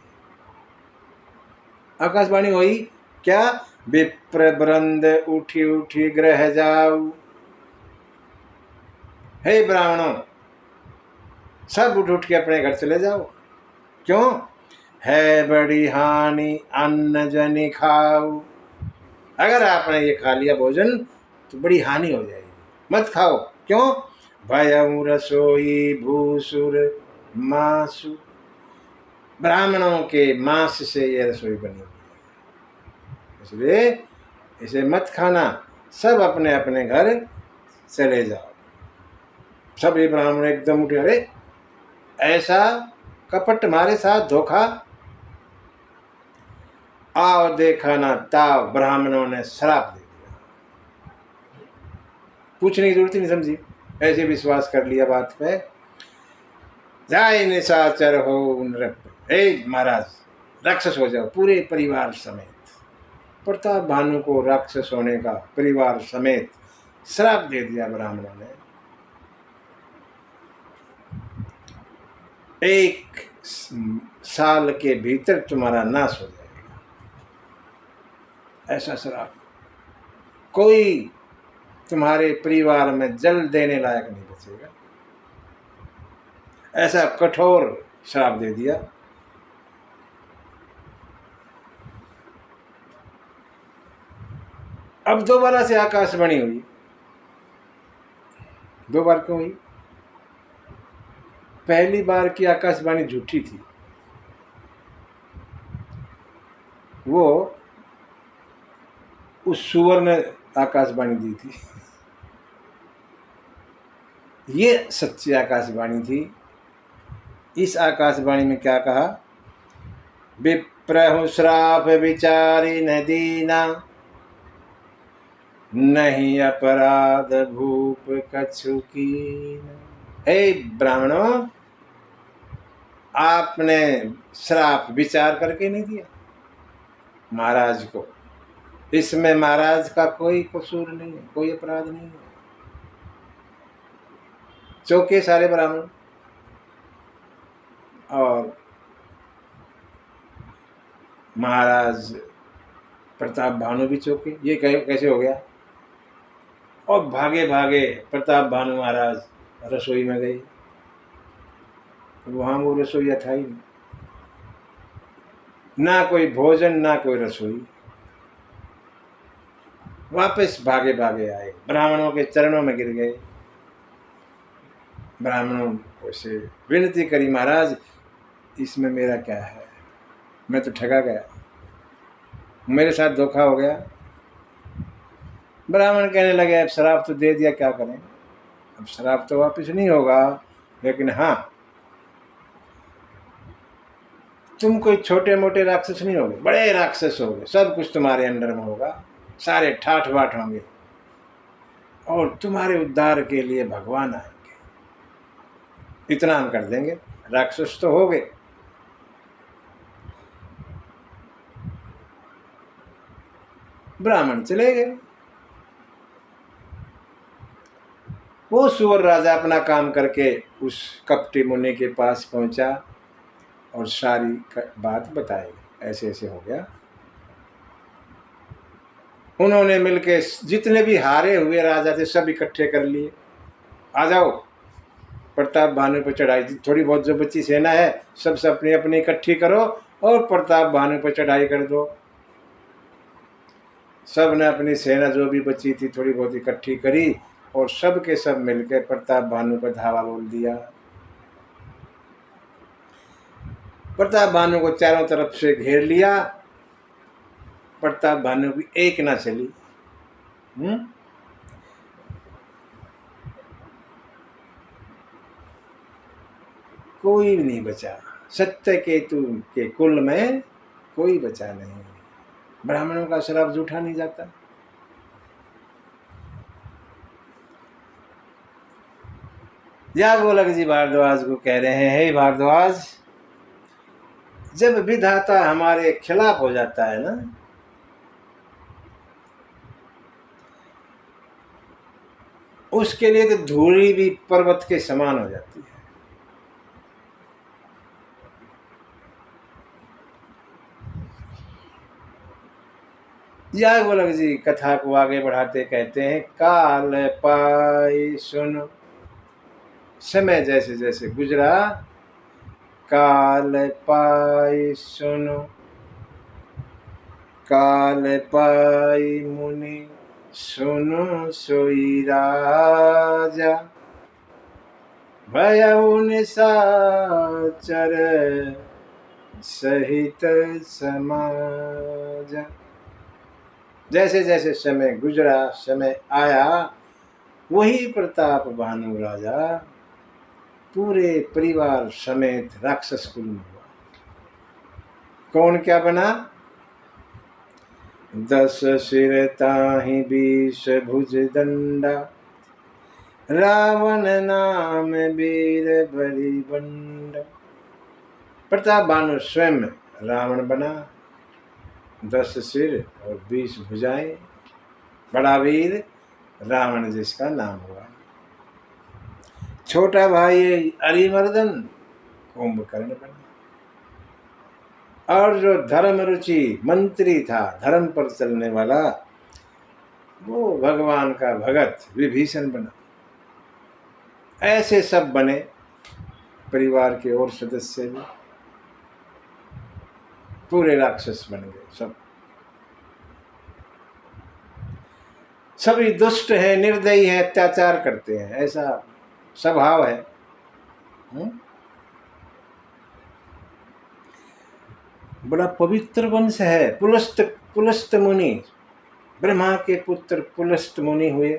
आकाशवाणी हुई क्या? विप्र वृंद उठी उठी ग्रह जाऊ। हे ब्राह्मणों, सब उठ के अपने घर चले जाओ। क्यों? है बड़ी हानि अन्न जनि खाओ। अगर आपने ये खा लिया भोजन तो बड़ी हानि हो जाएगी, मत खाओ। क्यों? भयउ रसोई भूसुर मासु। ब्राह्मणों के मांस से ये रसोई बनी हुई है, इसलिए इसे मत खाना, सब अपने अपने घर चले जाओ। सभी ब्राह्मण एकदम उठे, अरे ऐसा कपट हमारे साथ धोखा! आओ देखा ना ताव, ब्राह्मणों ने श्राप दे दिया। पूछने की जरूरत ही नहीं समझी, ऐसे विश्वास कर लिया बात पे। जाए निशाचर हो नृप। हे महाराज, राक्षस हो जाओ पूरे परिवार समेत। प्रताप भानु को राक्षस होने का परिवार समेत श्राप दे दिया ब्राह्मणों ने। 1 साल के भीतर तुम्हारा नाश हो जाएगा, ऐसा श्राप। कोई तुम्हारे परिवार में जल देने लायक नहीं बचेगा, ऐसा कठोर श्राप दे दिया। अब दोबारा से आकाशवाणी हुई। 2 बार क्यों हुई? पहली बार की आकाशवाणी झूठी थी, वो उस सुअर ने आकाशवाणी दी थी। ये सच्ची आकाशवाणी थी। इस आकाशवाणी में क्या कहा? विप्रहु श्राप विचारी न दीना, नहीं अपराध भूप कछु कीन। हे ब्राह्मणों, आपने श्राप विचार करके नहीं दिया महाराज को, इसमें महाराज का कोई कसूर नहीं है, कोई अपराध नहीं है। चौके सारे ब्राह्मण, और महाराज प्रताप भानु भी चौके। ये कैसे हो गया? और भागे भागे प्रताप भानु महाराज रसोई में गए। वहां वो रसोईया था ही नहीं, ना कोई भोजन ना कोई रसोई। वापस भागे भागे आए, ब्राह्मणों के चरणों में गिर गए। ब्राह्मणों को से विनती करी, महाराज इसमें मेरा क्या है, मैं तो ठगा गया, मेरे साथ धोखा हो गया। ब्राह्मण कहने लगे, अब शराब तो दे दिया, क्या करें, अब शराब तो वापस नहीं होगा, लेकिन हाँ तुम कोई छोटे मोटे राक्षस नहीं होगे, बड़े राक्षस होगे, सब कुछ तुम्हारे अंडर में होगा, सारे ठाठ बाट होंगे, और तुम्हारे उद्धार के लिए भगवान आएंगे, इतना हम कर देंगे, राक्षस तो हो गए। ब्राह्मण चले गए। वो सुअर राजा अपना काम करके उस कपटी मुनि के पास पहुंचा और सारी बात बताई, ऐसे ऐसे हो गया। उन्होंने मिलके जितने भी हारे हुए राजा थे सब इकट्ठे कर लिए, आ जाओ प्रताप भानु पर चढ़ाई, थोड़ी बहुत जो बची सेना है सब अपनी अपनी इकट्ठी करो और प्रताप भानु पर चढ़ाई कर दो। सब ने अपनी सेना जो भी बची थी थोड़ी बहुत इकट्ठी करी और सब के सब मिलकर प्रताप भानु पर धावा बोल दिया। प्रताप भानु को चारों तरफ से घेर लिया, प्रताप भानु की एक ना चली। कोई नहीं बचा, सत्य केतु के कुल में कोई बचा नहीं। ब्राह्मणों का शराब जूठा नहीं जाता। याज्ञवल्क्य जी भारद्वाज को कह रहे हैं, हे भारद्वाज, जब विधाता हमारे खिलाफ हो जाता है ना, उसके लिए तो धूली भी पर्वत के समान हो जाती है। याज्ञवल्क्य जी कथा को आगे बढ़ाते कहते हैं, काल पाई सुनो, समय जैसे जैसे गुजरा, काल पाई सुनो, काल पाई मुनि सुनो सोई राजा, भयउ निशाचर सहित समाज। जैसे जैसे समय गुजरा, समय आया, वही प्रताप भानु राजा पूरे परिवार समेत राक्षस कुल में हुआ। कौन क्या बना? 10 सिर ताहि 20 भुज दंडा, रावण नाम वीर बरी बंड। प्रताप भानु स्वयं रावण बना, 10 सिर और 20 भुजाएं, बड़ा वीर रावण जिसका नाम हुआ। छोटा भाई अरिमर्दन कुंभकर्ण बना, और जो धर्म रुचि मंत्री था, धर्म पर चलने वाला, वो भगवान का भगत विभीषण बना। ऐसे सब बने, परिवार के और सदस्य भी पूरे राक्षस बन गए। सब सभी दुष्ट हैं, निर्दयी हैं, अत्याचार करते हैं, ऐसा स्वभाव है। बड़ा पवित्र वंश है। पुलस्त मुनि, ब्रह्मा के पुत्र पुलस्त मुनि हुए।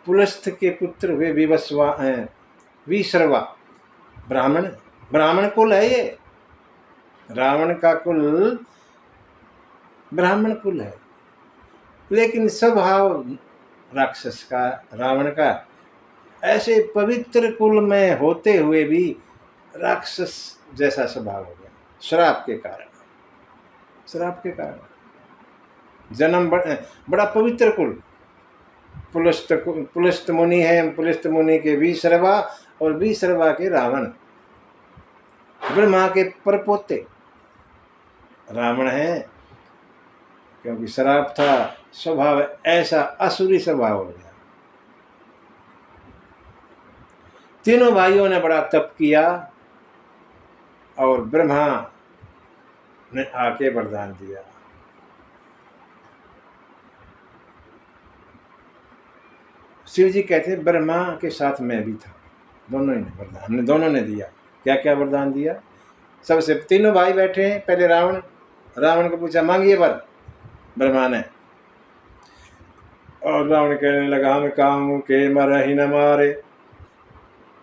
पुलस्त के पुत्र हुए विश्रवा, ब्राह्मण कुल है ये। रावण का कुल ब्राह्मण कुल है, लेकिन स्वभाव राक्षस का, रावण का। ऐसे पवित्र कुल में होते हुए भी राक्षस जैसा स्वभाव हो गया, श्राप के कारण। जन्म बड़ा पवित्र कुल। पुलस्त मुनि है, पुलस्त मुनि के विश्रवा और विश्रवा के रावण, ब्रह्मा के परपोते रावण है। क्योंकि श्राप था, स्वभाव ऐसा असुरी स्वभाव हो गया। तीनों भाइयों ने बड़ा तप किया और ब्रह्मा ने आके वरदान दिया। शिव जी कहते हैं ब्रह्मा के साथ मैं भी था, दोनों ही ने वरदान, हमने दोनों ने दिया। क्या क्या वरदान दिया? सबसे तीनों भाई बैठे हैं, पहले रावण को पूछा मांगिए वर, ब्रह्मा ने। और रावण कहने लगा हम काम के मरे ही न मारे,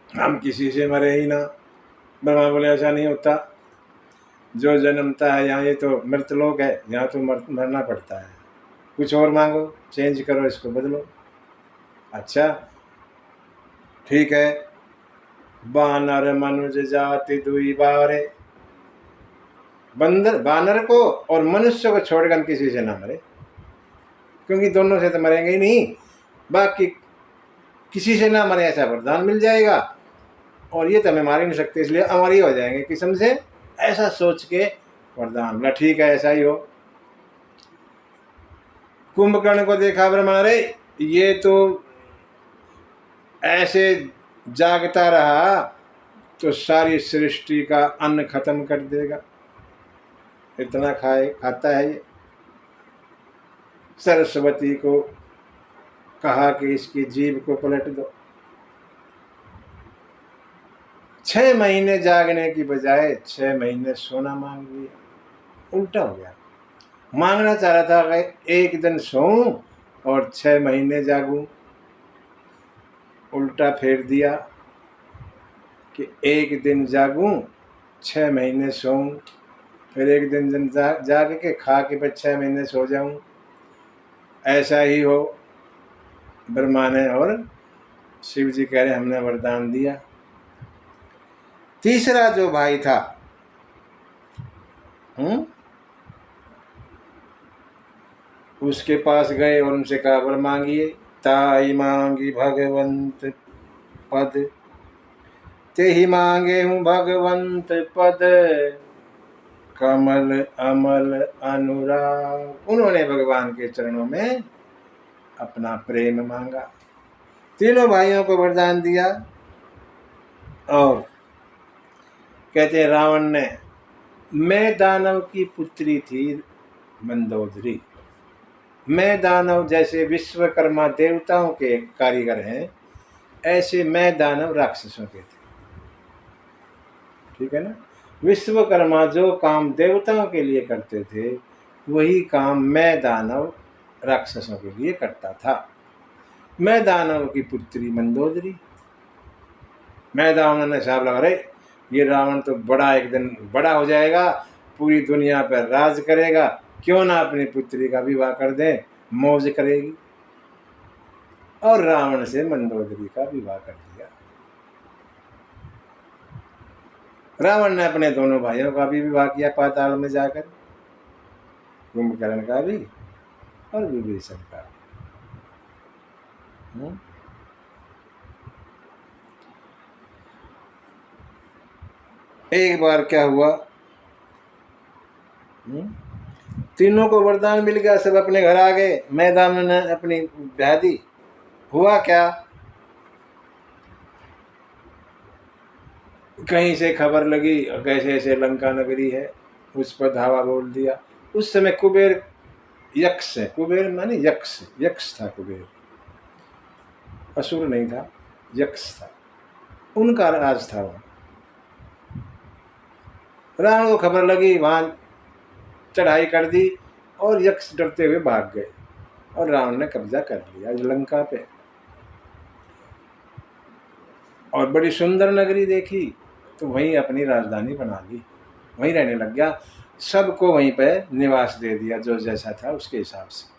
हम किसी से मरे ही ना। ब्रह्मा बोले ऐसा नहीं होता, जो जन्मता है यहाँ, ये तो मृतलोक है, यहाँ तो मरना पड़ता है, कुछ और मांगो, चेंज करो, इसको बदलो। अच्छा ठीक है, बानर मनुज जाति दुई बारे, बानर को और मनुष्य को छोड़कर हम किसी से ना मरे, क्योंकि दोनों से तो मरेंगे ही नहीं, बाकी किसी से ना मरे ऐसा वरदान मिल जाएगा। और ये तो हमें मार ही नहीं सकते, इसलिए अमर ही हो जाएंगे किस्म से, ऐसा सोच के वरदान बोला। ठीक है ऐसा ही हो। कुंभकर्ण को देखा ब्रह्मा, रे ये तो ऐसे जागता रहा तो सारी सृष्टि का अन्न खत्म कर देगा, इतना खाता है ये। सरस्वती को कहा कि इसकी जीभ को पलट दो। 6 महीने जागने की बजाय 6 महीने सोना मांग लिया, उल्टा हो गया। मांगना चाह रहा था कि एक दिन सोऊं और 6 महीने जागूं, उल्टा फेर दिया कि एक दिन जागूं 6 महीने सोऊं, फिर एक दिन जाग के खा के फिर 6 महीने सो जाऊं। ऐसा ही हो। ब्रह्मा ने और शिव जी कह रहे हमने वरदान दिया। तीसरा जो भाई था उसके पास गए और उनसे कहा वर मांगिए। ताई मांगी भगवंत पद, ते ही मांगे हूँ भगवंत पद, कमल अमल अनुराग। उन्होंने भगवान के चरणों में अपना प्रेम मांगा, तीनों भाइयों को वरदान दिया। और कहते हैं रावण ने, मैं दानव की पुत्री थी मंदोदरी, मैं दानव जैसे विश्वकर्मा देवताओं के कारीगर हैं, ऐसे मैं दानव राक्षसों के थे। ठीक है ना? विश्वकर्मा जो काम देवताओं के लिए करते थे वही काम मैं दानव राक्षसों के लिए करता था। मैं दानव की पुत्री मंदोदरी। मैं दानव ने साहब लगा, रहे ये रावण तो बड़ा एक दिन बड़ा हो जाएगा, पूरी दुनिया पर राज करेगा, क्यों ना अपनी पुत्री का विवाह कर दे, मौज करेगी। और रावण से मंदोदरी का विवाह कर दिया। रावण ने अपने दोनों भाइयों का भी विवाह किया पाताल में जाकर, कुंभकर्ण का भी और विभीषण का भी। एक बार क्या हुआ, तीनों को वरदान मिल गया, सब अपने घर आ गए, मैदान ने अपनी ब्याह दी। हुआ क्या, कहीं से खबर लगी कैसे ऐसे लंका नगरी है, उस पर धावा बोल दिया। उस समय कुबेर यक्ष है, कुबेर माने यक्ष, यक्ष था कुबेर, असुर नहीं था, यक्ष था, उनका राज था वहां। रावण को खबर लगी, वहां चढ़ाई कर दी और यक्ष डरते हुए भाग गए और रावण ने कब्जा कर लिया लंका पे। और बड़ी सुंदर नगरी देखी तो वहीं अपनी राजधानी बना ली, वहीं रहने लग गया, सबको वहीं पे निवास दे दिया, जो जैसा था उसके हिसाब से।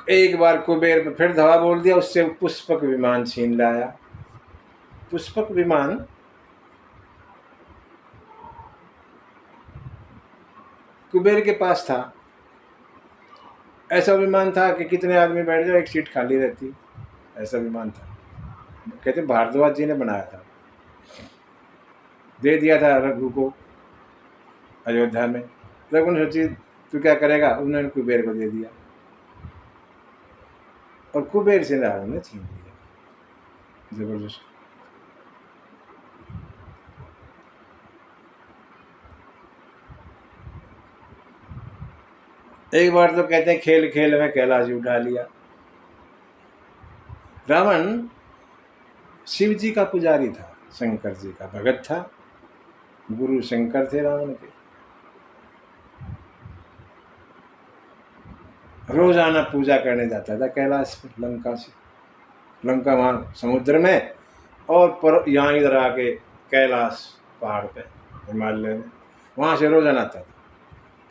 एक बार कुबेर पे फिर धावा बोल दिया, उससे पुष्पक विमान छीन लाया। पुष्पक विमान कुबेर के पास था, ऐसा विमान था कि कितने आदमी बैठ जाओ एक सीट खाली रहती, ऐसा विमान था। कहते भारद्वाज जी ने बनाया था, दे दिया था रघु को अयोध्या में। रघु ने सोची तू क्या करेगा, उन्होंने कुबेर को दे दिया और कुबेर से रावण ने छीन लिया जबरदस्त। एक बार तो कहते हैं खेल खेल में कैलाश उठा लिया। रावण शिव जी का पुजारी था, शंकर जी का भगत था, गुरु शंकर थे रावण के। रोजाना पूजा करने जाता था कैलाश पे, लंका से, लंका वहाँ समुद्र में, और यहाँ इधर आके कैलाश पहाड़ पे हिमालय में, वहाँ से रोजाना आता था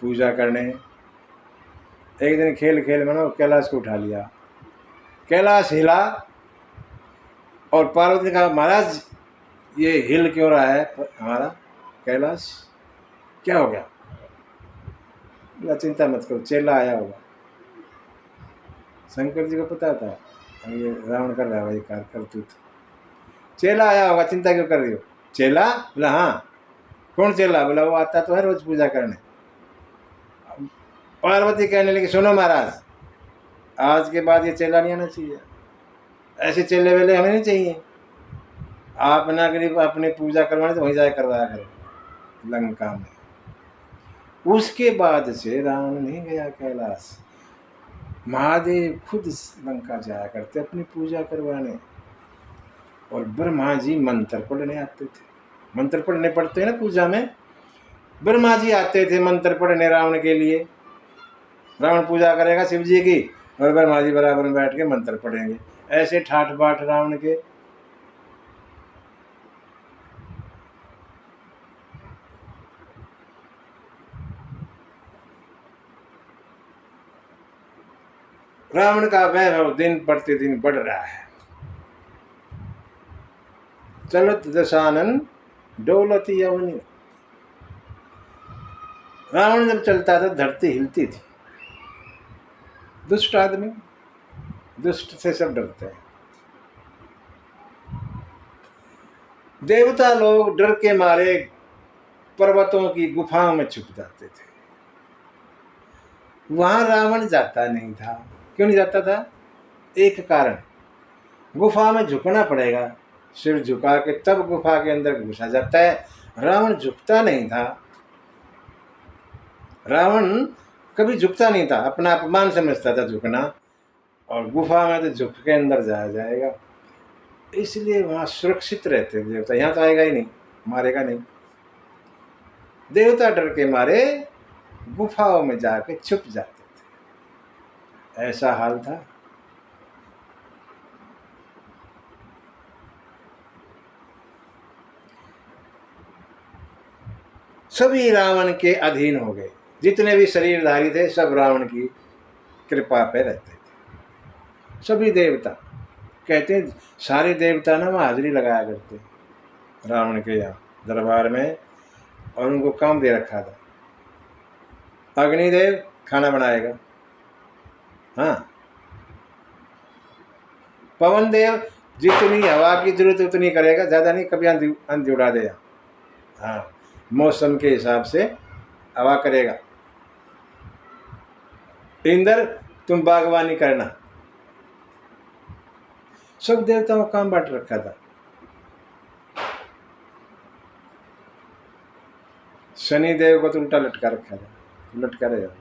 पूजा करने। एक दिन खेल खेल में ना कैलाश को उठा लिया, कैलाश हिला और पार्वती ने कहा महाराज ये हिल क्यों रहा है हमारा कैलाश, क्या हो गया? बोला चिंता मत करो, चेला आया होगा। शंकर जी को पता था ये रावण कर रहा है भाई करतूत, चेला आया होगा, चिंता क्यों कर रही हो? चेला? बोला हाँ। कौन चेला? बोला वो आता तो है रोज पूजा करने। पार्वती कहने लगी सुनो महाराज, आज के बाद ये चेला नहीं आना चाहिए, ऐसे चेले वेले हमें नहीं चाहिए। आप ना करीब अपने पूजा करवाने तो वहीं जाए करवाया करो लंका में। उसके बाद से रावण नहीं गया कैलाश, महादेव खुद लंका जाया करते अपनी पूजा करवाने, और ब्रह्मा जी मंत्र पढ़ने आते थे। मंत्र पढ़ने पड़ते हैं ना पूजा में, ब्रह्मा जी आते थे मंत्र पढ़ने रावण के लिए। रावण पूजा करेगा शिव जी की और ब्रह्मा जी बराबर में बैठ के मंत्र पढ़ेंगे, ऐसे ठाठ बाट रावण के। रावण का वैभव दिन प्रतिदिन बढ़ रहा है। चलत दशानन डोलती यवनी, रावण जब चलता था धरती हिलती थी। दुष्ट आदमी, दुष्ट से सब डरते हैं। देवता लोग डर के मारे पर्वतों की गुफाओं में छुप जाते थे, वहां रावण जाता नहीं था। क्यों नहीं जाता था? एक कारण, गुफा में झुकना पड़ेगा, सिर झुका के तब गुफा के अंदर घुसा जाता है। रावण झुकता नहीं था, रावण कभी झुकता नहीं था, अपना अपमान समझता था झुकना, और गुफा में तो झुक के अंदर जाया जाएगा, इसलिए वहां सुरक्षित रहते थे देवता। यहाँ तो आएगा ही नहीं, मारेगा नहीं। देवता डर के मारे गुफाओं में जाके छुप जाते थे, ऐसा हाल था। सभी रावण के अधीन हो गए, जितने भी शरीरधारी थे सब रावण की कृपा पे रहते थे। सभी देवता, कहते सारे देवता ना वहाँ हाजिरी लगाया करते रावण के यहाँ दरबार में, और उनको काम दे रखा था, अग्निदेव खाना बनाएगा, हाँ, पवन देव जितनी हवा की जरूरत उतनी करेगा, ज्यादा नहीं, कभी अंधी उड़ा देगा, हाँ, मौसम के हिसाब से हवा करेगा। इंद्र तुम बागवानी करना, सब देवताओं को काम बांट रखा था। शनि देव को तो उल्टा लटका रखा था, लटका रहेगा।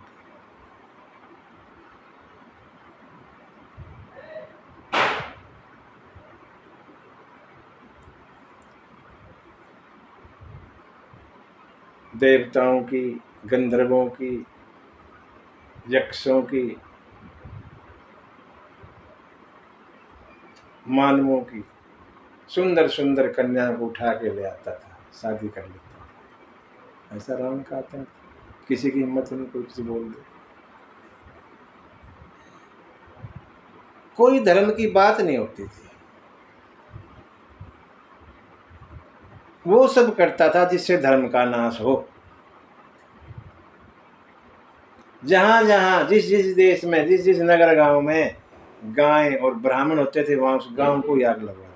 देवताओं की, गंधर्वों की, यक्षों की, मानवों की सुंदर सुंदर कन्या को उठा के ले आता था, शादी कर लेता था। ऐसा रावण का आतंक, किसी की हिम्मत नहीं कोई कुछ बोल दे। कोई धर्म की बात नहीं होती थी, वो सब करता था जिससे धर्म का नाश हो। जहाँ जहाँ जिस जिस देश में जिस जिस नगर गांव में गाय और ब्राह्मण होते थे वहां उस गांव को ही आग लगवा देता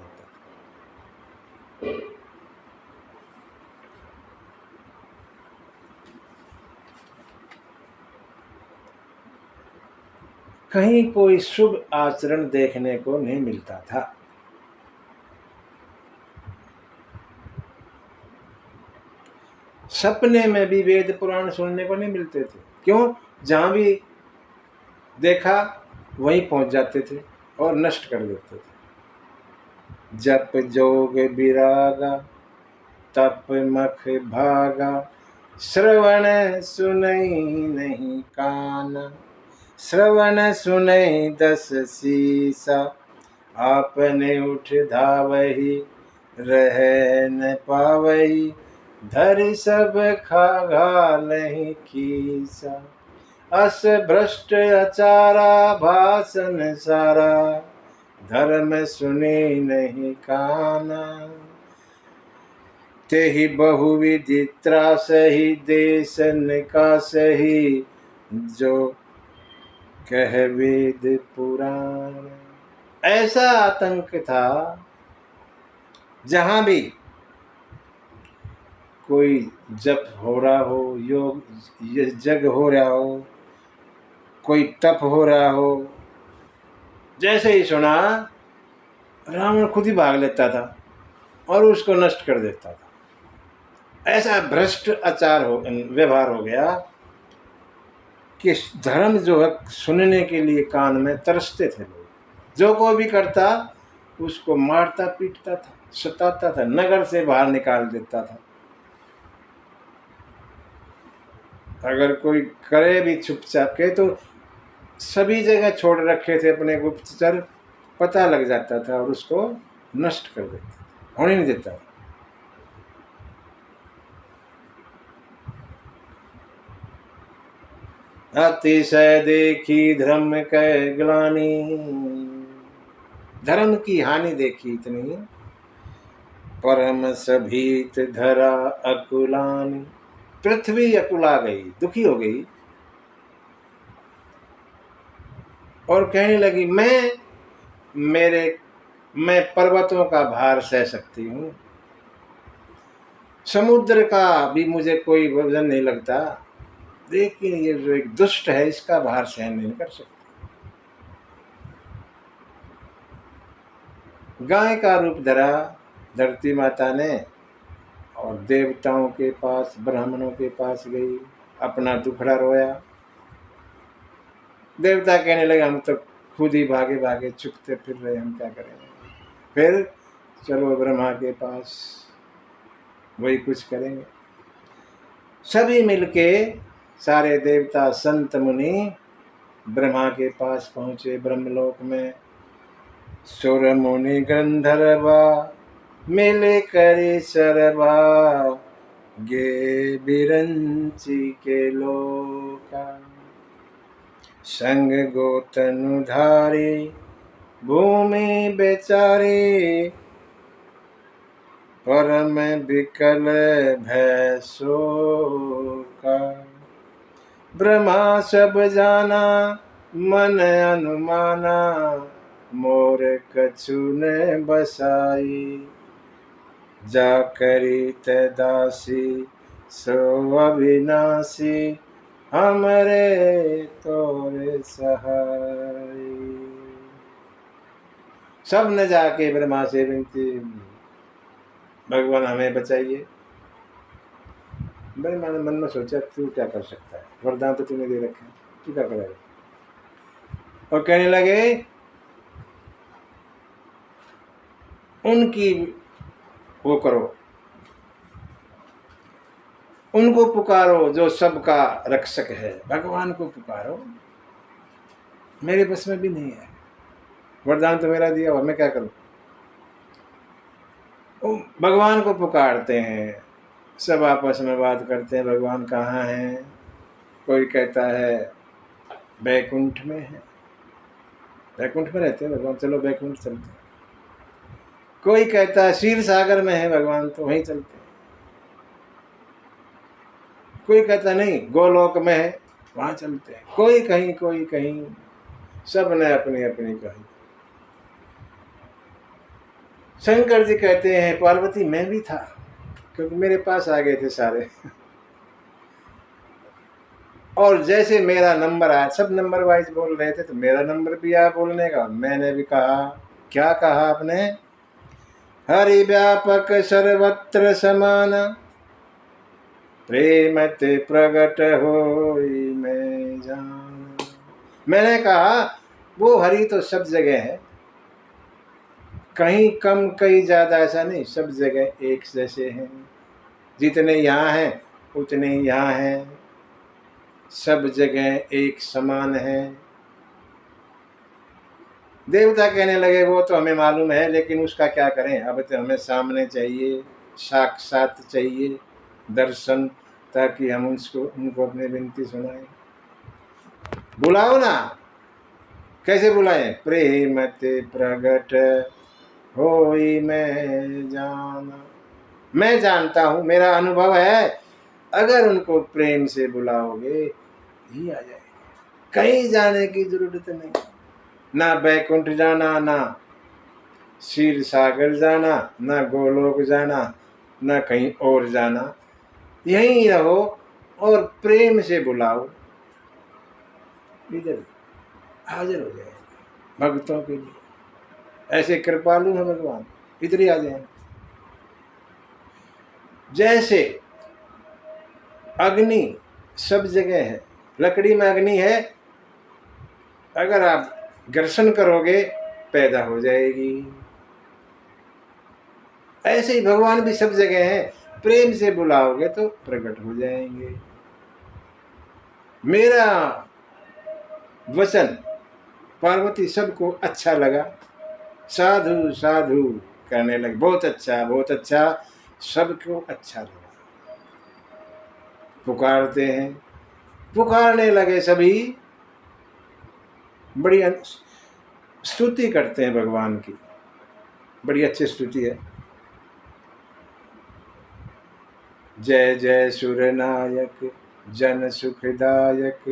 था। कहीं कोई शुभ आचरण देखने को नहीं मिलता था। सपने में भी वेद पुराण सुनने को नहीं मिलते थे। क्यों? जहां भी देखा वहीं पहुंच जाते थे और नष्ट कर देते थे। जप जोग विरागा तप मख भागा, श्रवण सुनई नहीं काना, श्रवण सुनई दस सीसा, आपने उठ धावही रह न पावही, धरि सब खागा नहीं खीसा, अस भ्रष्ट अचारा भाषण सारा, धर्म सुनी नहीं काना, तेहि बहुविधि त्रासहि देश निकासहि, जो कह वेद पुराण। ऐसा आतंक था, जहां भी कोई जप हो रहा हो, योग यज्ञ हो रहा हो, कोई तप हो रहा हो, जैसे ही सुना रावण खुद ही भाग लेता था और उसको नष्ट कर देता था। ऐसा भ्रष्ट आचार हो व्यवहार हो गया कि धर्म जो है सुनने के लिए कान में तरसते थे लोग। जो कोई भी करता उसको मारता पीटता था, सताता था, नगर से बाहर निकाल देता था। अगर कोई करे भी चुपचाप के तो सभी जगह छोड़ रखे थे अपने गुप्तचर, पता लग जाता था और उसको नष्ट कर देता था, होने नहीं देता। अतिशय देखी धर्म कै ग्लानि, धर्म की हानि देखी इतनी, परम सभीत धरा अकुलानि, पृथ्वी अकुला गई, दुखी हो गई और कहने लगी मैं पर्वतों का भार सह सकती हूँ, समुद्र का भी मुझे कोई वजन नहीं लगता, लेकिन ये जो एक दुष्ट है इसका भार सहन नहीं कर सकती। गाय का रूप धरा धरती माता ने और देवताओं के पास ब्राह्मणों के पास गई, अपना दुखड़ा रोया। देवता कहने लगे हम तो खुद ही भागे भागे चुपते फिर रहे, हम क्या करेंगे। फिर चलो ब्रह्मा के पास, वही कुछ करेंगे। सभी मिलके सारे देवता संत मुनि ब्रह्मा के पास पहुंचे ब्रह्मलोक में। सुर मुनि गंधर्वा मिले करे सरवा, गे बिरंची के लोका, संग गोतनुधारी भूमि बेचारी, परम विकल भय शोका, ब्रह्मा सब जाना मन अनुमाना, मोर कछु न बसाई, जा करी तदासी सो अविनाशी, हमरे तोरे सहाय। सब ने जाके ब्रह्मा से विनती, भगवान हमें बचाइए। ब्रह्मा ने मन में सोचा तू क्या कर सकता है, वरदान तो तूने दे रखे, तू क्या करेगा। और कहने लगे उनकी वो करो, उनको पुकारो जो सबका रक्षक है, भगवान को पुकारो, मेरे बस में भी नहीं है, वरदान तो मेरा दिया हुआ, मैं क्या करूं। भगवान को पुकारते हैं, सब आपस में बात करते हैं, भगवान कहाँ हैं। कोई कहता है बैकुंठ में है, बैकुंठ में रहते हैं भगवान, चलो बैकुंठ चलते हैं। कोई कहता है क्षीर सागर में है भगवान, तो वहीं चलते हैं। कोई कहता नहीं गोलोक में है, वहां चलते हैं, कोई कहीं कोई कहीं, सब ने अपनी अपनी कही। शंकर जी कहते हैं पार्वती मैं भी था, क्योंकि मेरे पास आ गए थे सारे। और जैसे मेरा नंबर आया, सब नंबर वाइज बोल रहे थे, तो मेरा नंबर भी आया बोलने का। मैंने भी कहा, क्या कहा आपने? हरि व्यापक सर्वत्र समान, प्रेम ते प्रगट होई मैं जान। मैंने कहा वो हरि तो सब जगह है, कहीं कम कहीं ज्यादा ऐसा नहीं, सब जगह एक जैसे हैं। जितने यहाँ हैं उतने यहाँ हैं, सब जगह एक समान है। देवता कहने लगे वो तो हमें मालूम है, लेकिन उसका क्या करें, अब तो हमें सामने चाहिए, साक्षात चाहिए दर्शन, ताकि हम उनको अपनी विनती सुनाएं। बुलाओ ना। कैसे बुलाएं? प्रेम ते प्रगट होई मैं जाना। मैं जानता हूं, मेरा अनुभव है, अगर उनको प्रेम से बुलाओगे ही आ जाएगा। कहीं जाने की जरूरत नहीं, ना बैकुंठ जाना, ना क्षीर सागर जाना, ना गोलोक जाना, ना कहीं और जाना, यहीं रहो और प्रेम से बुलाओ, इधर हाजिर हो जाएगा भक्तों के लिए। ऐसे कृपालु है भगवान, इधर ही आ जाए। जैसे अग्नि सब जगह है, लकड़ी में अग्नि है, अगर आप घर्षण करोगे पैदा हो जाएगी। ऐसे ही भगवान भी सब जगह है, प्रेम से बुलाओगे तो प्रकट हो जाएंगे। मेरा वचन पार्वती सबको अच्छा लगा, साधु साधु करने लगे, बहुत अच्छा बहुत अच्छा, सबको अच्छा लगा। पुकारते हैं, पुकारने लगे सभी, बड़ी स्तुति करते हैं भगवान की, बड़ी अच्छी स्तुति है। जय जय सुरनायक जन सुखदायक,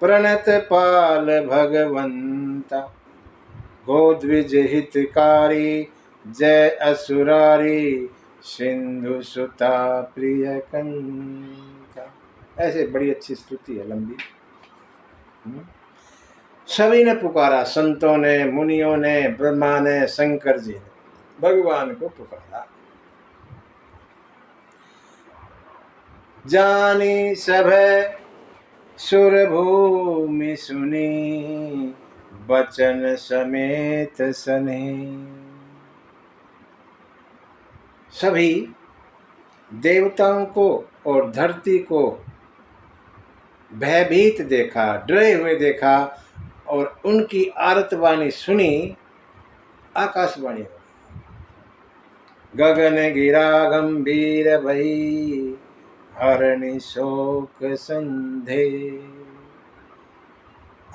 प्रणत पाल भगवंता, गोद्विज हितकारी, जय असुरारी, सिंधु सुता प्रिय कंता। ऐसे बड़ी अच्छी स्तुति है, लंबी। सभी ने पुकारा, संतों ने, मुनियों ने, ब्रह्मा ने, शंकर जी ने भगवान को पुकारा। जानी सब सुर भूमि सुनी, बचन समेत सने। सभी देवताओं को और धरती को भयभीत देखा, डरे हुए देखा, और उनकी आर्तवाणी सुनी, आकाशवाणी हो। गगन गिरा गंभीर भई, हरणी शोक संधे।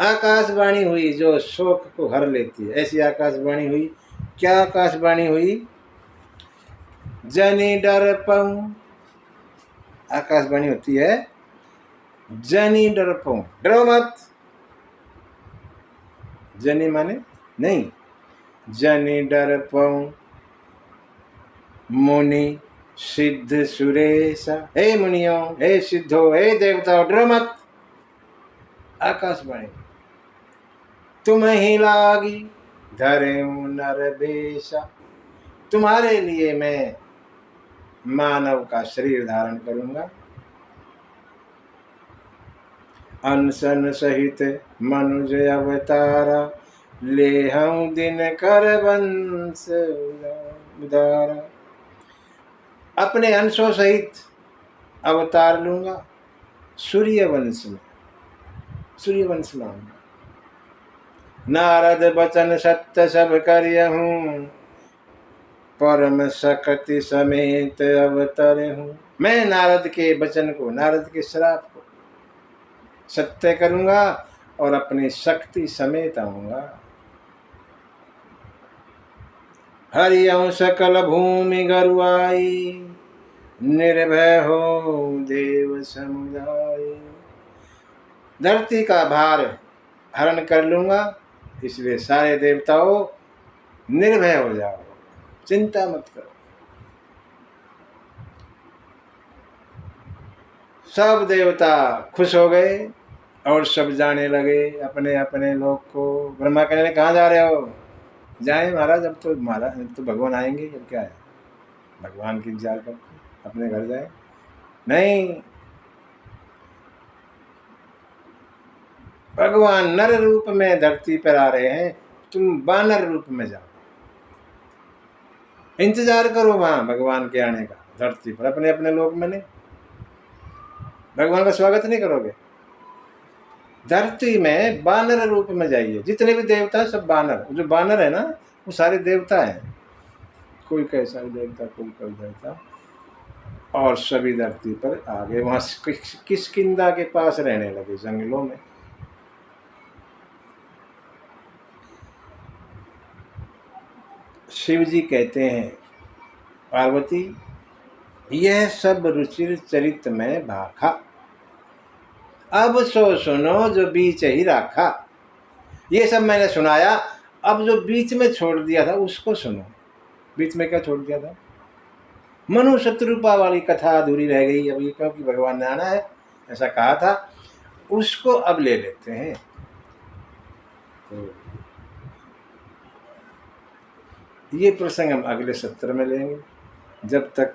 आकाशवाणी हुई जो शोक को हर लेती है, ऐसी आकाशवाणी हुई। क्या आकाशवाणी हुई? जनी डर पऊं, आकाशवाणी होती है, जनी डर पऊं, डरो मत। जनी माने नहीं, जनी डर पऊं, मुनि सिद्ध सुरेशा। हे मुनियों, हे सिद्धो, हे देवताओं, डरो मत। आकाशवाणी, तुम ही लागी धरे नर बेशा, तुम्हारे लिए मैं मानव का शरीर धारण करूंगा। अनशन सहित मनुज अवतारा, ले हम दिन कर वंश उदारा। अपने अंशों सहित अवतार लूंगा, सूर्य वंश में, सूर्य वंश में आऊंगा। नारद बचन सत्य सब करियहूं, परम शक्ति समेत अवतर हूं। मैं नारद के वचन को, नारद के श्राप को सत्य करूंगा और अपनी शक्ति समेत आऊंगा। हरियं सकल भूमि गरुआई, निर्भय हो देव समुदाय। धरती का भार हरण कर लूँगा, इसलिए सारे देवताओं निर्भय हो जाओ, चिंता मत करो। सब देवता खुश हो गए और सब जाने लगे अपने अपने लोक को। ब्रह्मा कहने लगे, कहाँ जा रहे हो? जाए महाराज, अब तो भगवान आएंगे, अब क्या है, भगवान की इंतजार करते, अपने घर जाए। नहीं, भगवान नर रूप में धरती पर आ रहे हैं, तुम वानर रूप में जाओ, इंतजार करो वहां भगवान के आने का, धरती पर अपने अपने लोक में। नहीं, भगवान का स्वागत नहीं करोगे? धरती में बानर रूप में जाइए, जितने भी देवता सब बानर, जो बानर है ना वो सारे देवता हैं, कोई कैसा देवता कोई कोई देवता, और सभी धरती पर आगे वहां किष्किंधा के पास रहने लगे, जंगलों में। शिव जी कहते हैं, पार्वती यह सब रुचिर चरित में भाखा, अब सो सुनो जो बीच ही राखा। ये सब मैंने सुनाया, अब जो बीच में छोड़ दिया था उसको सुनो। बीच में क्या छोड़ दिया था? मनु शत्रुपा वाली कथा अधूरी रह गई अभी, क्योंकि भगवान ने आना है ऐसा कहा था, उसको अब ले लेते हैं। तो ये प्रसंग हम अगले सत्र में लेंगे। जब तक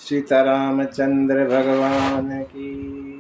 सीतारामचंद्र भगवान की